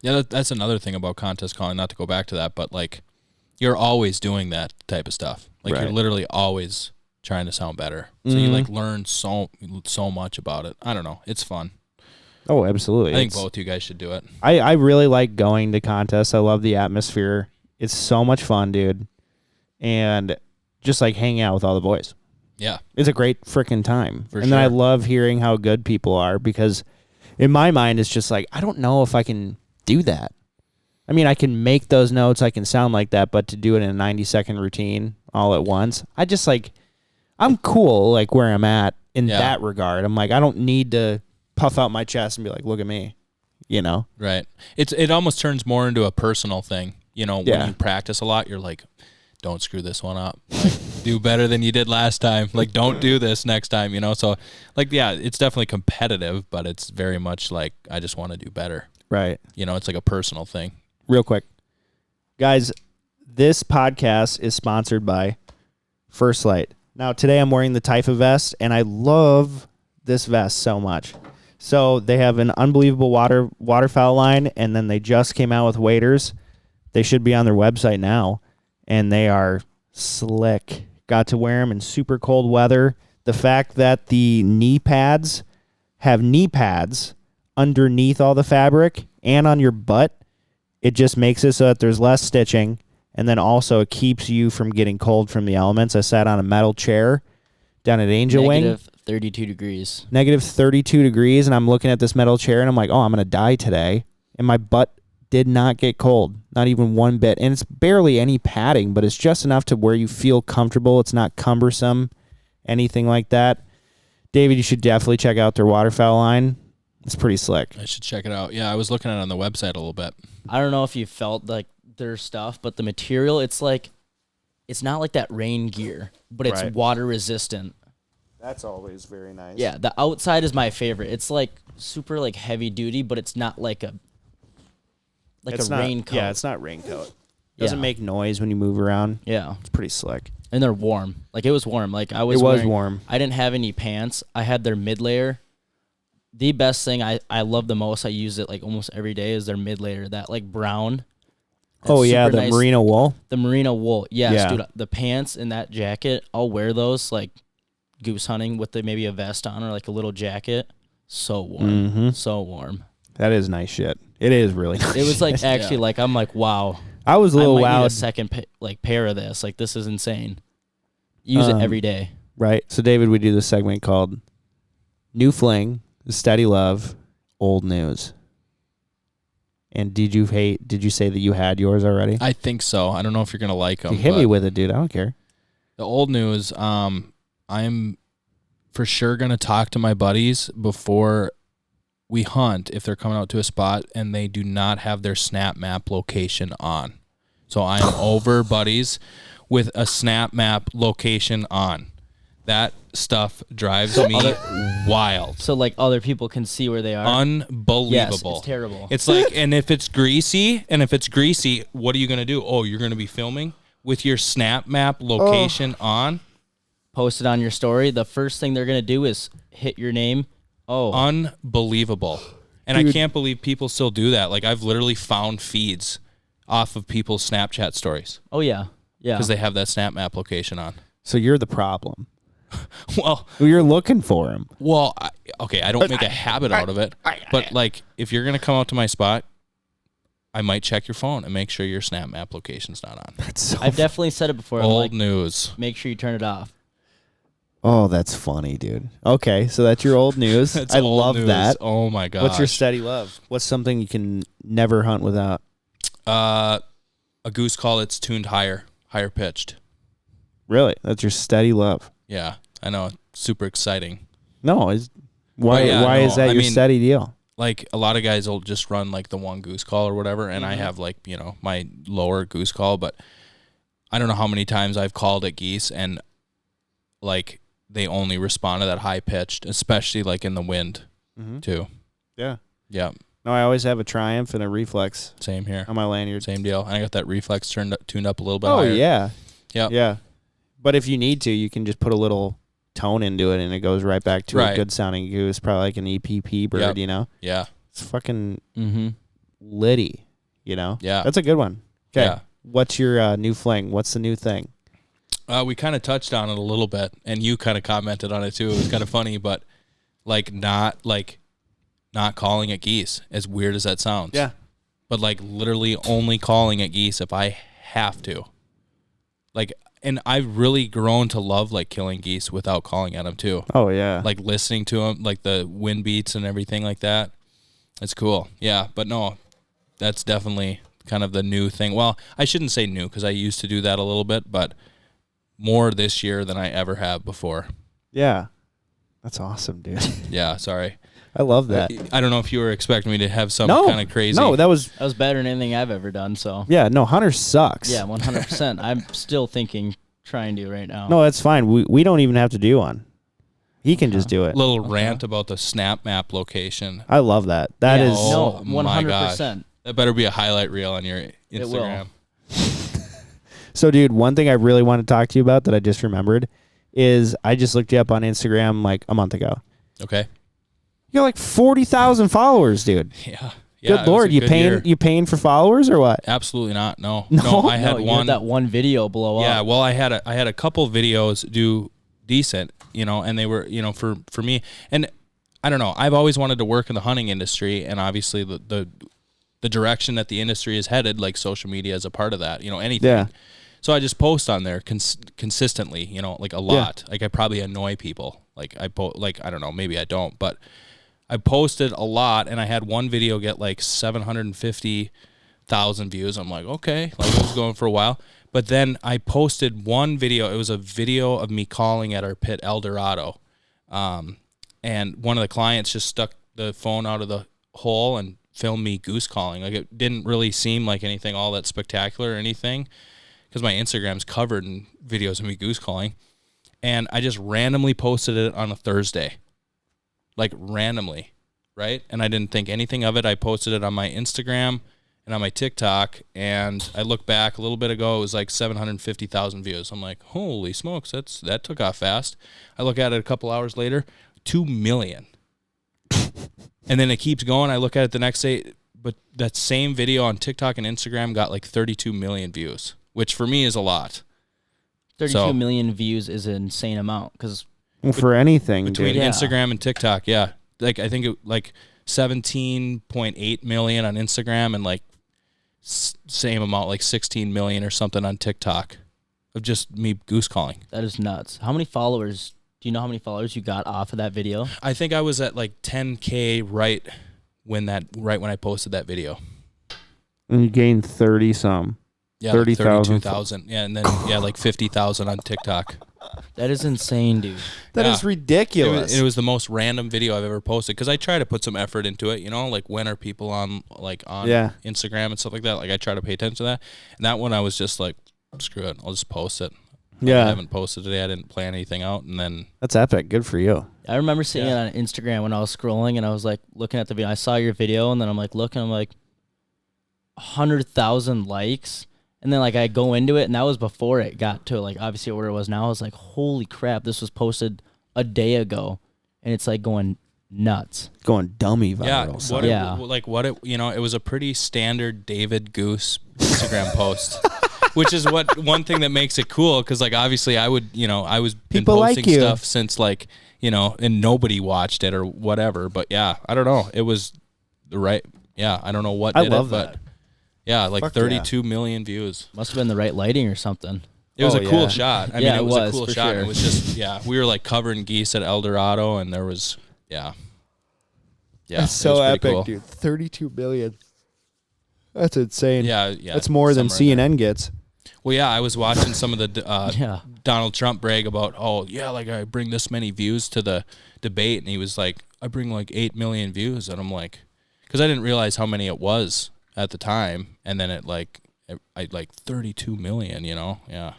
Yeah, that's another thing about contest calling, not to go back to that, but like you're always doing that type of stuff. Like Right. you're literally always trying to sound better. So you like learn so much about it. I don't know. It's fun. Oh, absolutely. I think both you guys should do it. I really like going to contests. I love the atmosphere. It's so much fun, dude. And just like hanging out with all the boys. Yeah. It's a great freaking time. For and then I sure. love hearing how good people are because in my mind, it's just like, I don't know if I can do that. I mean, I can make those notes. I can sound like that, but to do it in a 90-second routine all at once, I just like, I'm cool like where I'm at in that regard. I'm like, I don't need to puff out my chest and be like, look at me, you know? Right. It almost turns more into a personal thing. You know, when you practice a lot, you're like, don't screw this one up. Like, do better than you did last time. Like, don't do this next time, you know? So, like, yeah, it's definitely competitive, but it's very much like, I just want to do better. Right. You know, it's like a personal thing. Real quick. Guys, this podcast is sponsored by First Light. Now, today I'm wearing the Typha vest, and I love this vest so much. So they have an unbelievable waterfowl line, and then they just came out with waders. They should be on their website now, and they are slick. Got to wear them in super cold weather. The fact that the knee pads have knee pads underneath all the fabric and on your butt, it just makes it so that there's less stitching, and then also it keeps you from getting cold from the elements. I sat on a metal chair down at Angel Wing. Negative 32 degrees. Negative 32 degrees, and I'm looking at this metal chair, and I'm like, oh, I'm going to die today. And my butt did not get cold, not even one bit. And it's barely any padding, but it's just enough to where you feel comfortable. It's not cumbersome, anything like that. David, you should definitely check out their waterfowl line. It's pretty slick. I should check it out. Yeah, I was looking at it on the website a little bit. I don't know if you felt like their stuff, but the material, it's like, it's not like that rain gear, but it's water resistant. That's always very nice. Yeah, the outside is my favorite. It's like super like heavy duty, but it's not like a raincoat. Yeah, it's not raincoat. Doesn't make noise when you move around. Yeah. It's pretty slick. And they're warm. Like, it was warm. Like, I was warm. I didn't have any pants. I had their mid layer. The best thing I love the most, I use it like almost every day, is their mid layer. That like brown. Oh yeah, the nice, merino wool. The merino wool. Yes, dude. The pants and that jacket, I'll wear those like goose hunting with maybe a vest on or like a little jacket. So warm. Mm-hmm. So warm. That is nice shit. It is really nice. It was like actually like, I'm like, wow. I was a little I might need wowed. a second pair of this. Like, this is insane. Use it every day. Right. So David, we do this segment called New Fling, Steady Love, Old News. And did you say that you had yours already? I think so. I don't know if you're gonna like them. You hit me with it, dude. I don't care. The old news. I'm for sure gonna talk to my buddies before we hunt if they're coming out to a spot and they do not have their snap map location on. So I am over buddies with a snap map location on. That stuff drives me wild. So like other people can see where they are. Unbelievable. Yes, it's terrible. It's like, and if it's greasy, what are you gonna do? Oh, you're gonna be filming with your snap map location on. Post it on your story. The first thing they're gonna do is hit your name. Oh, unbelievable. And dude, I can't believe people still do that. Like, I've literally found feeds off of people's Snapchat stories. Oh yeah, yeah. Because they have that snap map location on. So you're the problem. Well, you're looking for him. Well, I don't make a habit out of it. But like, if you're gonna come out to my spot, I might check your phone and make sure your snap map location's not on. That's so I've definitely said it before. Old news. Make sure you turn it off. Oh, that's funny, dude. Okay, so that's your old news. I love that. Oh my gosh. What's your steady love? What's something you can never hunt without? A goose call that's tuned higher pitched. Really? That's your steady love? Yeah, I know. Super exciting. No, why is that your steady deal? Like, a lot of guys will just run like the one goose call or whatever, and I have like, my lower goose call, but I don't know how many times I've called at geese and like they only respond to that high pitched, especially like in the wind too. Yeah. Yeah. No, I always have a Triumph and a Reflex. Same here. On my lanyard. Same deal. And I got that Reflex tuned up a little bit higher. Oh, yeah. Yeah. Yeah. But if you need to, you can just put a little tone into it and it goes right back to a good sounding goose, probably like an EPP bird, Yeah. It's fucking litty, Yeah. That's a good one. Okay. Yeah. What's your new fling? What's the new thing? We kind of touched on it a little bit, and you kind of commented on it too. It was kind of funny, but not calling at geese, as weird as that sounds. Yeah. But like literally only calling at geese if I have to. Like, and I've really grown to love like killing geese without calling at them too. Oh yeah. Like listening to them, like the wind beats and everything like that. It's cool. Yeah, but no, that's definitely kind of the new thing. Well, I shouldn't say new because I used to do that a little bit, but more this year than I ever have before. Yeah. That's awesome, dude. Yeah, sorry. I love that. I don't know if you were expecting me to have some kind of crazy. No, that was better than anything I've ever done. So yeah. No, Hunter sucks. yeah, 100%. I'm still trying to right now. No, that's fine. We don't even have to do one. He can just do it. Little rant about the snap map location. I love that. That is no, my 100%. gosh. That better be a highlight reel on your Instagram. So, dude, one thing I really want to talk to you about that I just remembered is I just looked you up on Instagram like a month ago. Okay. You got like 40,000 followers, dude. Yeah. Good Lord, you paying for followers or what? Absolutely not. No. No? I had you one. had that one video blow up. Yeah, well, I had a couple videos do decent, and they were, for me. And I don't know. I've always wanted to work in the hunting industry, and obviously the direction that the industry is headed, like social media is a part of that. Anything. Yeah. So I just post on there consistently, like a lot. Like I probably annoy people. Like I don't know, maybe I don't, but I posted a lot, and I had one video get like 750,000 views. I'm like, okay, like it was going for a while. But then I posted one video. It was a video of me calling at our pit El Dorado, and one of the clients just stuck the phone out of the hole and filmed me goose calling. Like it didn't really seem like anything all that spectacular or anything, because my Instagram's covered in videos of me goose calling. And I just randomly posted it on a Thursday. Like randomly, right? And I didn't think anything of it. I posted it on my Instagram and on my TikTok, and I looked back a little bit ago, it was like 750,000 views. I'm like, holy smokes, that took off fast. I look at it a couple hours later, 2 million. And then it keeps going. I look at it the next day, but that same video on TikTok and Instagram got like 32 million views, which for me is a lot. 32 million views is an insane amount because for anything between dude. Instagram and TikTok, yeah. Like I think it like 17.8 million on Instagram and like same amount, like 16 million or something on TikTok of just me goose calling. That is nuts. How many followers? Do you know how many followers you got off of that video? I think I was at like 10K right when I posted that video. And you gained 30 some. Yeah, 30,000. 32,000. Yeah, and then like 50,000 on TikTok. That is insane, dude. That is ridiculous. It was the most random video I've ever posted because I try to put some effort into it. Like when are people on Instagram and stuff like that? Like I try to pay attention to that. And that one I was just like, screw it, I'll just post it. Yeah, I haven't posted today. I didn't plan anything out, and then that's epic. Good for you. I remember seeing it on Instagram when I was scrolling, and I was like looking at the video. I saw your video, and then I'm like looking. I'm like 100,000 likes. And then, like, I go into it, and that was before it got to, like, obviously where it was now. I was like, holy crap, this was posted a day ago, and it's, like, going nuts. Going dummy viral. It was a pretty standard David Goos Instagram post, which is one thing that makes it cool, because, like, obviously I was been posting stuff since, like, and nobody watched it or whatever. But, yeah, I don't know. It was the right, I don't know what did it, but... Yeah, like 32 million views. Must have been the right lighting or something. It was a cool shot. I mean, it was a cool shot. Sure. It was just, we were like covering geese at El Dorado, and there was, That's so epic, cool. dude. 32 million. That's insane. Yeah. That's more than CNN gets. Well, yeah, I was watching some of the Donald Trump brag about, like I bring this many views to the debate, and he was like, I bring like 8 million views, and I'm like, because I didn't realize how many it was at the time, and then I 32 million, yeah. That's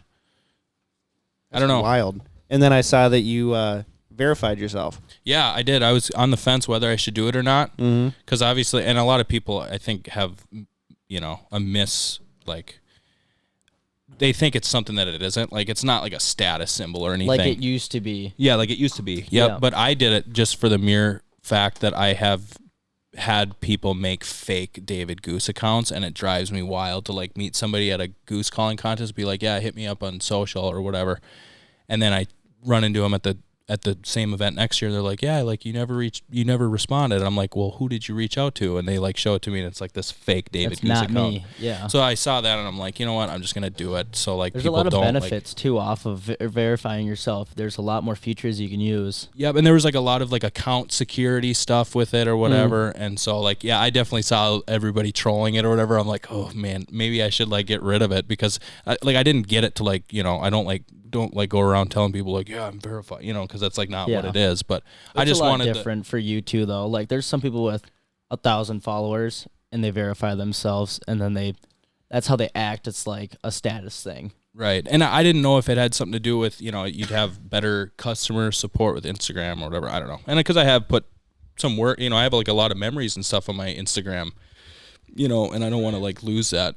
I don't know. Wild. And then I saw that you verified yourself. Yeah, I did. I was on the fence whether I should do it or not, because obviously, and a lot of people I think have, they think it's something that it isn't. Like it's not like a status symbol or anything. Like it used to be. Yeah, like it used to be. Yeah, but I did it just for the mere fact that I have had people make fake David Goos accounts, and it drives me wild to like meet somebody at a goose calling contest, be like, yeah, hit me up on social or whatever, and then I run into them at the at the same event next year, they're like, yeah, like you never responded. And I'm like, well, who did you reach out to? And they like show it to me, and it's like this fake David Goos not account. me. Yeah. So I saw that, and I'm like, you know what? I'm just gonna do it. So like, There's a people lot of don't benefits too off of verifying yourself. There's a lot more features you can use. Yep, and there was like a lot of like account security stuff with it or whatever. And so like, yeah, I definitely saw everybody trolling it or whatever. I'm like, oh man, maybe I should like get rid of it, because I didn't get it to like, you know, I don't go around telling people like, yeah, I'm verified, you know, because that's like not what it is. But I just wanted different for you too, though. Like there's some people with 1,000 followers and they verify themselves, and then that's how they act. It's like a status thing. Right. And I didn't know if it had something to do with, you know, you'd have better customer support with Instagram or whatever. I don't know. And because I have put some work, you know, I have like a lot of memories and stuff on my Instagram, you know, and I don't want to like lose that.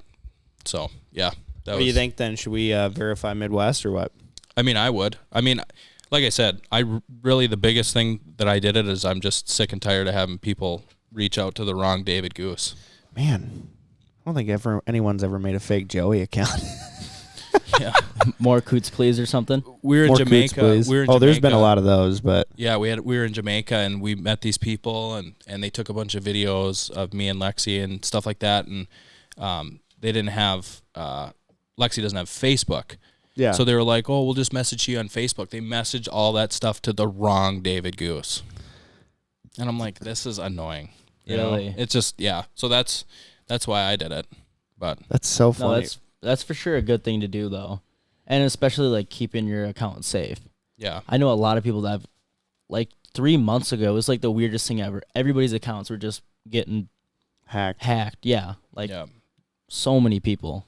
So yeah. What do you think then? Should we verify Midwest or what? I mean, I would. I mean, like I said, the biggest thing that I did it is I'm just sick and tired of having people reach out to the wrong David Goos. Man, I don't think anyone's ever made a fake Joey account. Yeah. More coots, please, or something. We were in Jamaica. There's been a lot of those, but yeah, we were in Jamaica, and we met these people, and they took a bunch of videos of me and Lexi and stuff like that, and they didn't have Lexi doesn't have Facebook. Yeah. So they were like, oh, we'll just message you on Facebook. They messaged all that stuff to the wrong David Goos. And I'm like, this is annoying. You know? It's just, yeah. So that's why I did it. But that's so funny. No, that's for sure a good thing to do, though. And especially like keeping your account safe. Yeah. I know a lot of people that have, like 3 months ago, it was like the weirdest thing ever. Everybody's accounts were just getting hacked. Yeah. Like so many people.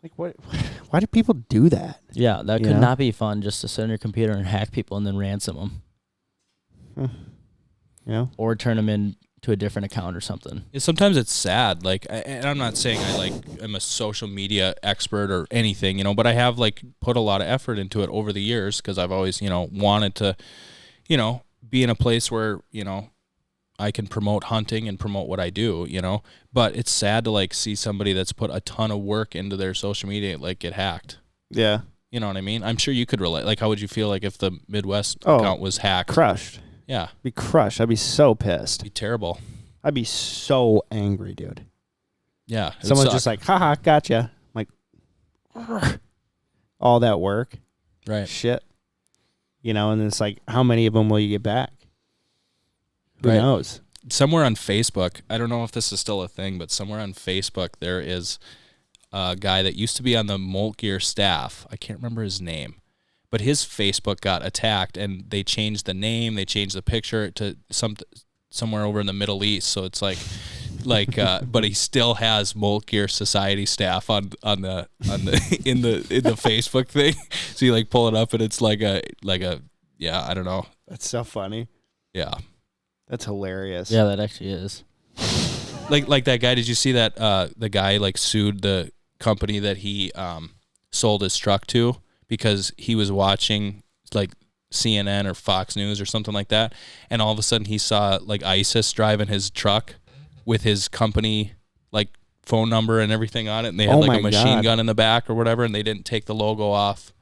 Like what? Why do people do that? Yeah, that could not be fun, just to sit on your computer and hack people and then ransom them. Yeah. Or turn them into a different account or something. Sometimes it's sad. Like, and I'm not saying I'm a social media expert or anything, you know, but I have like put a lot of effort into it over the years, because I've always, you know, wanted to, you know, be in a place where, you know, I can promote hunting and promote what I do, you know, but it's sad to like see somebody that's put a ton of work into their social media like get hacked. Yeah. You know what I mean? I'm sure you could relate. Like, how would you feel like if the Midwest account was hacked? Crushed. Yeah. Be crushed. I'd be so pissed. Be terrible. I'd be so angry, dude. Yeah. Someone's just like, haha, gotcha. I'm like, all that work. Right. Shit. You know, and it's like, how many of them will you get back? Who knows? Somewhere on Facebook, I don't know if this is still a thing, but somewhere on Facebook there is a guy that used to be on the SoundGear staff. I can't remember his name, but his Facebook got attacked, and they changed the name, they changed the picture to somewhere over in the Middle East. So it's like, but he still has SoundGear Society staff on the in the Facebook thing. So you like pull it up, and it's like a yeah, I don't know. That's so funny. Yeah. That's hilarious. Yeah, that actually is. Like that guy, did you see that the guy like sued the company that he sold his truck to because he was watching like CNN or Fox News or something like that, and all of a sudden he saw like ISIS driving his truck with his company like phone number and everything on it, and they had like a machine gun in the back or whatever, and they didn't take the logo off.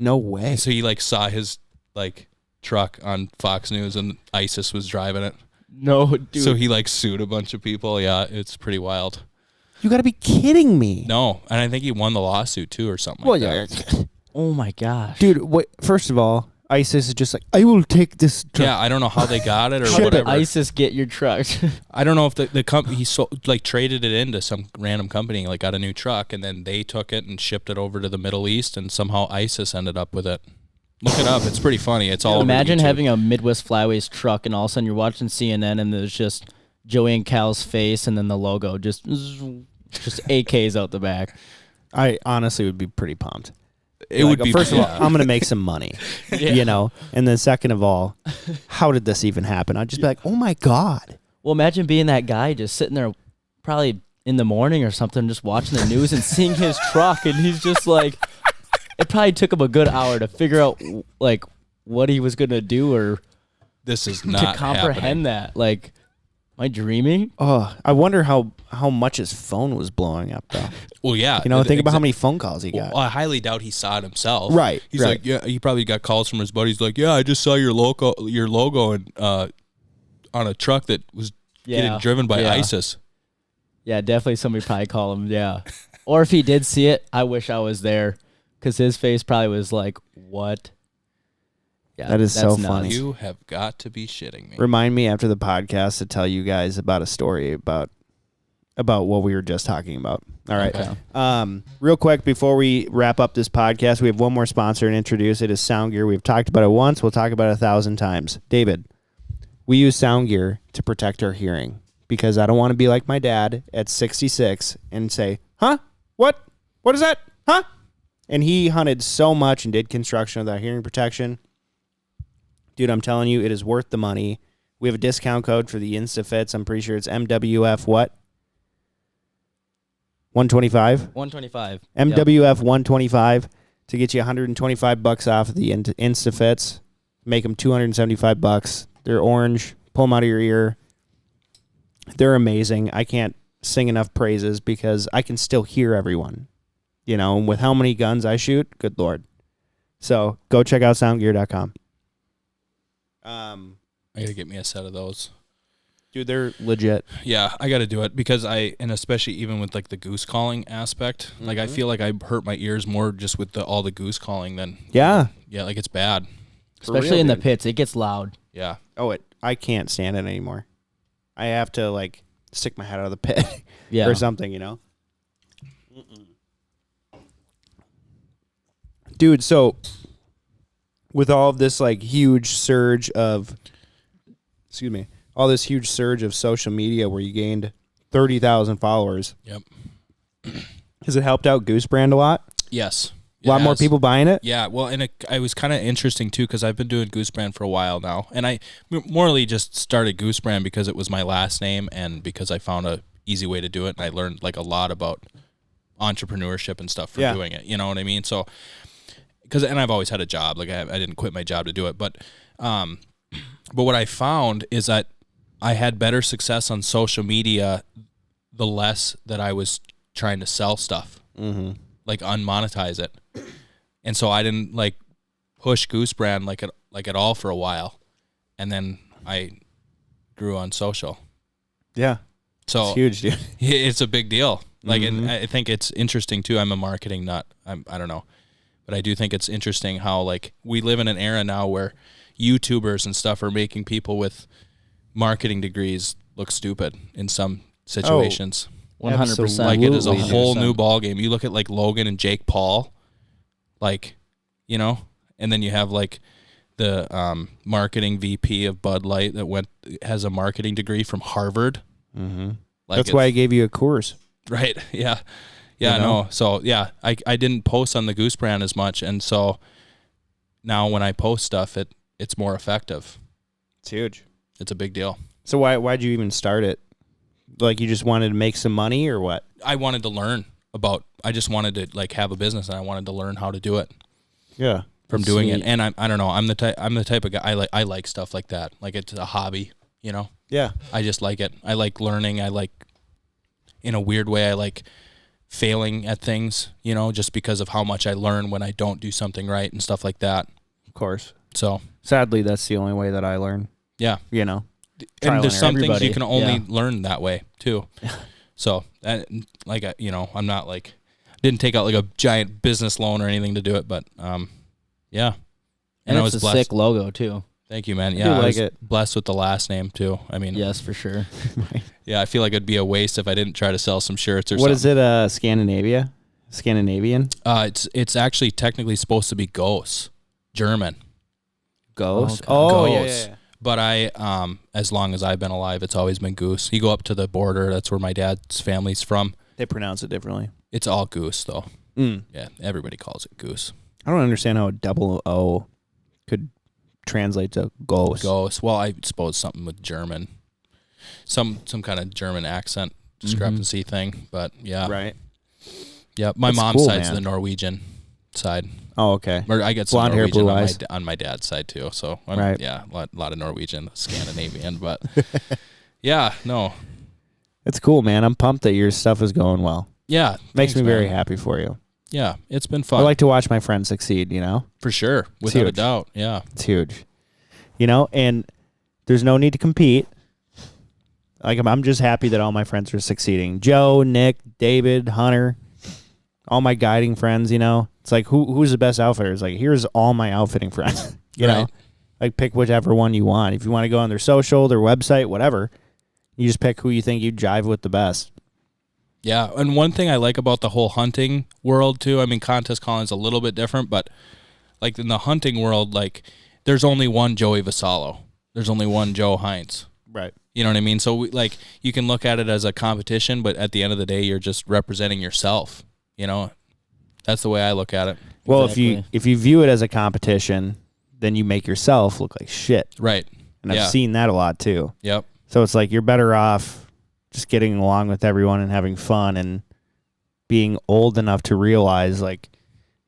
No way. So he like saw his like truck on Fox News and ISIS was driving it. No, dude. So he like sued a bunch of people. Yeah, it's pretty wild. You got to be kidding me. No, and I think he won the lawsuit too or something like that. Oh my gosh. Dude, first of all, ISIS is just like, I will take this truck. Yeah, I don't know how they got it or how whatever. did ISIS get your truck? I don't know if the company, he sold, like traded it into some random company, like got a new truck, and then they took it and shipped it over to the Middle East, and somehow ISIS ended up with it. Look it up. It's pretty funty. It's all Imagine over YouTube. having a Midwest Flyways truck, and all of a sudden you're watching CNN, and there's just Joey and Cal's face, and then the logo, just AKs out the back. I honestly would be pretty pumped. It would be. First of all, I'm going to make some money, you know? And then second of all, how did this even happen? I'd just be like, oh my God. Well, imagine being that guy just sitting there probably in the morning or something, just watching the news and seeing his truck, and he's just like, it probably took him a good hour to figure out like what he was going to do or this is not to comprehend happening. that. Like, Am I dreaming? Oh, I wonder how much his phone was blowing up though. Well, yeah. Think about how many phone calls he got. Well, I highly doubt he saw it himself. Right. He's right. like, yeah. He probably got calls from his buddies. Like, yeah, I just saw your logo and on a truck that was getting driven by ISIS. Yeah, definitely somebody probably call him. Yeah. Or if he did see it, I wish I was there, because his face probably was like, "What?" Yeah, that is so nuts. funny. You have got to be shitting me. Remind me after the podcast to tell you guys about a story about what we were just talking about. All right. Okay. Real quick before we wrap up this podcast, we have one more sponsor and introduce it is SoundGear. We've talked about it once. We'll talk about it 1,000 times. David, we use SoundGear to protect our hearing because I don't want to be like my dad at 66 and say, "Huh? What? What is that? Huh?" And he hunted so much and did construction without hearing protection. Dude, I'm telling you, it is worth the money. We have a discount code for the InstaFits. I'm pretty sure it's MWF what? 125? 125. MWF 125 to get you $125 off of the InstaFits. Make them $275. They're orange. Pull them out of your ear. They're amazing. I can't sing enough praises because I can still hear everyone. You know, with how many guns I shoot, good Lord. So go check out soundgear.com. I gotta get me a set of those. Dude, they're legit. Yeah, I gotta do it because and especially even with like the goose calling aspect, like I feel like I hurt my ears more just with all the goose calling than like it's bad. Especially in the pits, it gets loud. Yeah. Oh, I can't stand it anymore. I have to like stick my head out of the pit Yeah. or something, you know. Dude, so with all of this like huge surge of all this huge surge of social media where you gained 30,000 followers. Yep. Has it helped out Goose brand a lot? Yes. A lot more people buying it? Yeah, well, and it was kind of interesting too because I've been doing Goose Brand for a while now, and I morally just started Goose Brand because it was my last name and because I found a easy way to do it, and I learned like a lot about entrepreneurship and stuff from doing it. You know what I mean? So, and I've always had a job, like I didn't quit my job to do it, but what I found is that I had better success on social media the less that I was trying to sell stuff. Mm-hmm. Like unmonetize it, and so I didn't like push Goose Brand like at all for a while, and then I grew on social. Yeah, so it's huge, dude. It's a big deal. Like, and I think it's interesting too. I'm a marketing nut. I don't know, but I do think it's interesting how like we live in an era now where YouTubers and stuff are making people with marketing degrees look stupid in some situations. 100%. Like it is a whole new ball game. You look at like Logan and Jake Paul, like, you know, and then you have like the marketing VP of Bud Light that has a marketing degree from Harvard. Mm-hmm. Like that's why I gave you a course. Right. Yeah. Yeah. You know? No. So yeah, I didn't post on the Goose Brand as much, and so now when I post stuff, it's more effective. It's huge. It's a big deal. So why'd you even start it? Like you just wanted to make some money or what? I wanted to learn I just wanted to like have a business, and I wanted to learn how to do it. Yeah. From doing it. And I don't know, I'm the type of guy I like stuff like that. Like it's a hobby, you know? Yeah. I just like it. I like learning. I like, in a weird way, I like failing at things, you know, just because of how much I learn when I don't do something right and stuff like that. Of course. So sadly, that's the only way that I learn. Yeah. You know? And there's some things you can only learn that way too. So, like, you know, I'm not like, didn't take out like a giant business loan or anything to do it, but yeah. And I it's was a blessed. sick logo too. Thank you, man. Yeah, I was it. blessed with the last name too. I mean, yes, for sure. Right. Yeah, I feel like it'd be a waste if I didn't try to sell some shirts or something. What is it? Scandinavian? It's actually technically supposed to be Goose, German. Goose. Oh, Goose. Yeah. But I, as long as I've been alive, it's always been Goose. You go up to the border, that's where my dad's family's from. They pronounce it differently. It's all Goose, though. Mm. Yeah, everybody calls it Goose. I don't understand how a double O could translate to Goose. Goose. Well, I suppose something with German. Some kind of German accent discrepancy thing, but yeah. Right. Yeah, my mom's side's the Norwegian side. Oh, okay. Or I get some blonde Norwegian hair, blue eyes. On my dad's side too. So right. Yeah, a lot of Norwegian, Scandinavian, but Yeah, no. It's cool, man. I'm pumped that your stuff is going well. Yeah. Makes me thanks, very man. happy for you. Yeah, it's been fun. I like to watch my friends succeed, you know? For sure, without a huge. doubt. Yeah. It's huge. You know, and there's no need to compete. Like, I'm just happy that all my friends are succeeding. Joe, Nick, David, Hunter, all my guiding friends, you know? It's like, who's the best outfitter? It's like, here's all my outfitting friends, you know? Like, pick whichever one you want. If you want to go on their social, their website, whatever, you just pick who you think you jive with the best. Yeah, and one thing I like about the whole hunting world, too, I mean, contest calling is a little bit different, but, like, in the hunting world, like, there's only one Joey Vassallo. There's only one Joe Heinz. Right. You know what I mean? So, like, you can look at it as a competition, but at the end of the day, you're just representing yourself, you know? That's the way I look at it. Well, Exactly. if you view it as a competition, then you make yourself look like shit. Right. And Yeah. I've seen that a lot, too. Yep. So it's like you're better off just getting along with everyone and having fun and being old enough to realize, like,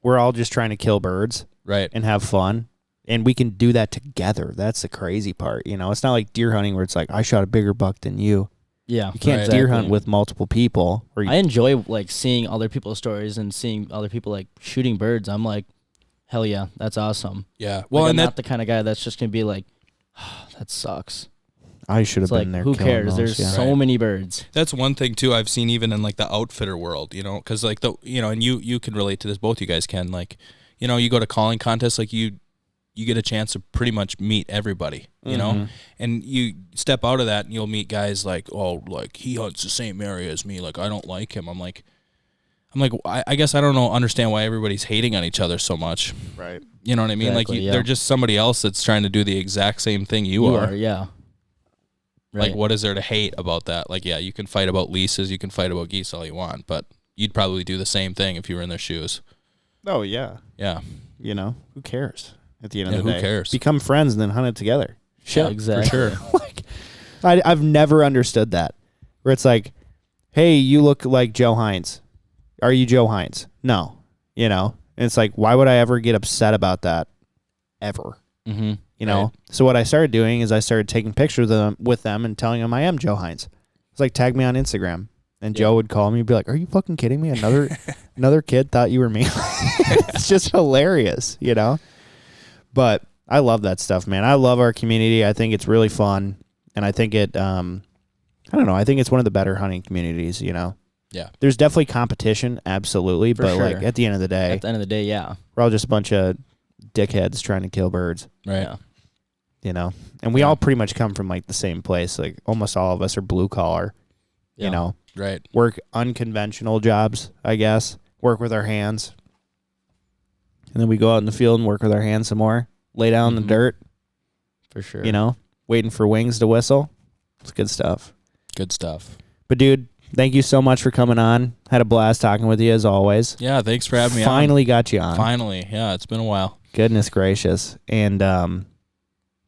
we're all just trying to kill birds Right. and have fun. And we can do that together. That's the crazy part. You know, it's not like deer hunting where it's like, I shot a bigger buck than you. Yeah. You can't Right. deer Exactly. hunt with multiple people. Or I enjoy like seeing other people's stories and seeing other people like shooting birds. I'm like, hell yeah, that's awesome. Yeah. Well, Well, I'm and not the kind of guy that's just gonna be like, that sucks. I should have It's like, been there. who killing cares? those, There's yeah. so Right. many birds. that's one thing, too, I've seen even in, like, the outfitter world, you know? Because, like, and you can relate to this. Both you guys can. Like, you know, you go to calling contests, like, you get a chance to pretty much meet everybody, you know? And you step out of that and you'll meet guys like, oh, like, he hunts the same area as me. Like, I don't like him. I'm like, I guess I don't understand why everybody's hating on each other so much. Right. You know what I mean? Exactly, Like, yeah. they're just somebody else that's trying to do the exact same thing you are. Yeah. Right. Like, what is there to hate about that? Like, yeah, you can fight about leases, you can fight about geese all you want, but you'd probably do the same thing if you were in their shoes. Oh, yeah. Yeah. You know, who cares at the end Yeah, of the who day? cares? Become friends and then hunt it together. Shit. Yeah, exactly. For sure. Like, I've never understood that. Where it's like, hey, you look like Joe Heinz. Are you Joe Heinz? No. You know? And it's like, why would I ever get upset about that? Ever. Mm-hmm. You know? Right. So what I started doing is I started taking pictures with them and telling them I am Joe Heinz. It's like, tag me on Instagram. And Joe would call me and be like, are you fucking kidding me? Another kid thought you were me. It's just hilarious, you know? But I love that stuff, man. I love our community. I think it's really fun. And I think it, I don't know, I think it's one of the better hunting communities, you know? Yeah. There's definitely competition, absolutely. For but sure. like at the end of the day, At the end of the day, yeah. we're all just a bunch of dickheads trying to kill birds, Right. Yeah. you know? And we all pretty much come from like the same place. Like almost all of us are blue collar, Yeah. you know? Right. Work unconventional jobs, I guess. Work with our hands. And then we go out in the field and work with our hands some more. Lay down in the dirt, For sure. you know, waiting for wings to whistle. It's good stuff. Good stuff. But dude, thank you so much for coming on. Had a blast talking with you as always. Yeah, thanks for having me Finally got you on. on. Finally. Yeah, it's been a while. Goodness gracious. And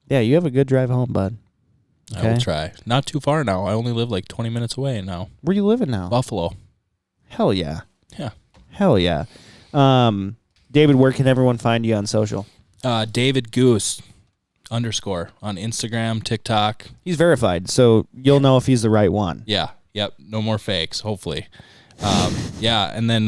yeah, you have a good drive home, bud. I Okay. will try. Not too far now. I only live like 20 minutes away now. Where you living now? Buffalo. Hell yeah. Yeah. Hell yeah. David, where can everyone find you on social? David Goos _ on Instagram, TikTok. He's verified, so you'll know if he's the right one. Yeah. Yep. No more fakes, hopefully. Yeah. And then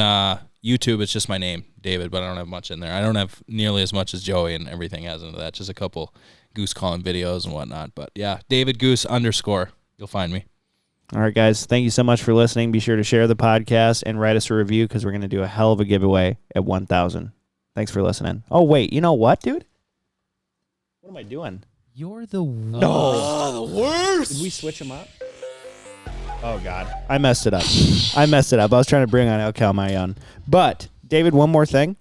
YouTube, it's just my name, David, but I don't have much in there. I don't have nearly as much as Joey and everything has into that. Just a couple goose calling videos and whatnot. But yeah, David Goos _ You'll find me. All right, guys. Thank you so much for listening. Be sure to share the podcast and write us a review because we're going to do a hell of a giveaway at 1,000. Thanks for listening. Oh, wait. You know what, dude? What am I doing? You're the worst. No. the worst. Did we switch them up? Oh, God. I messed it up. I was trying to bring on El Calmayon. But, David, one more thing.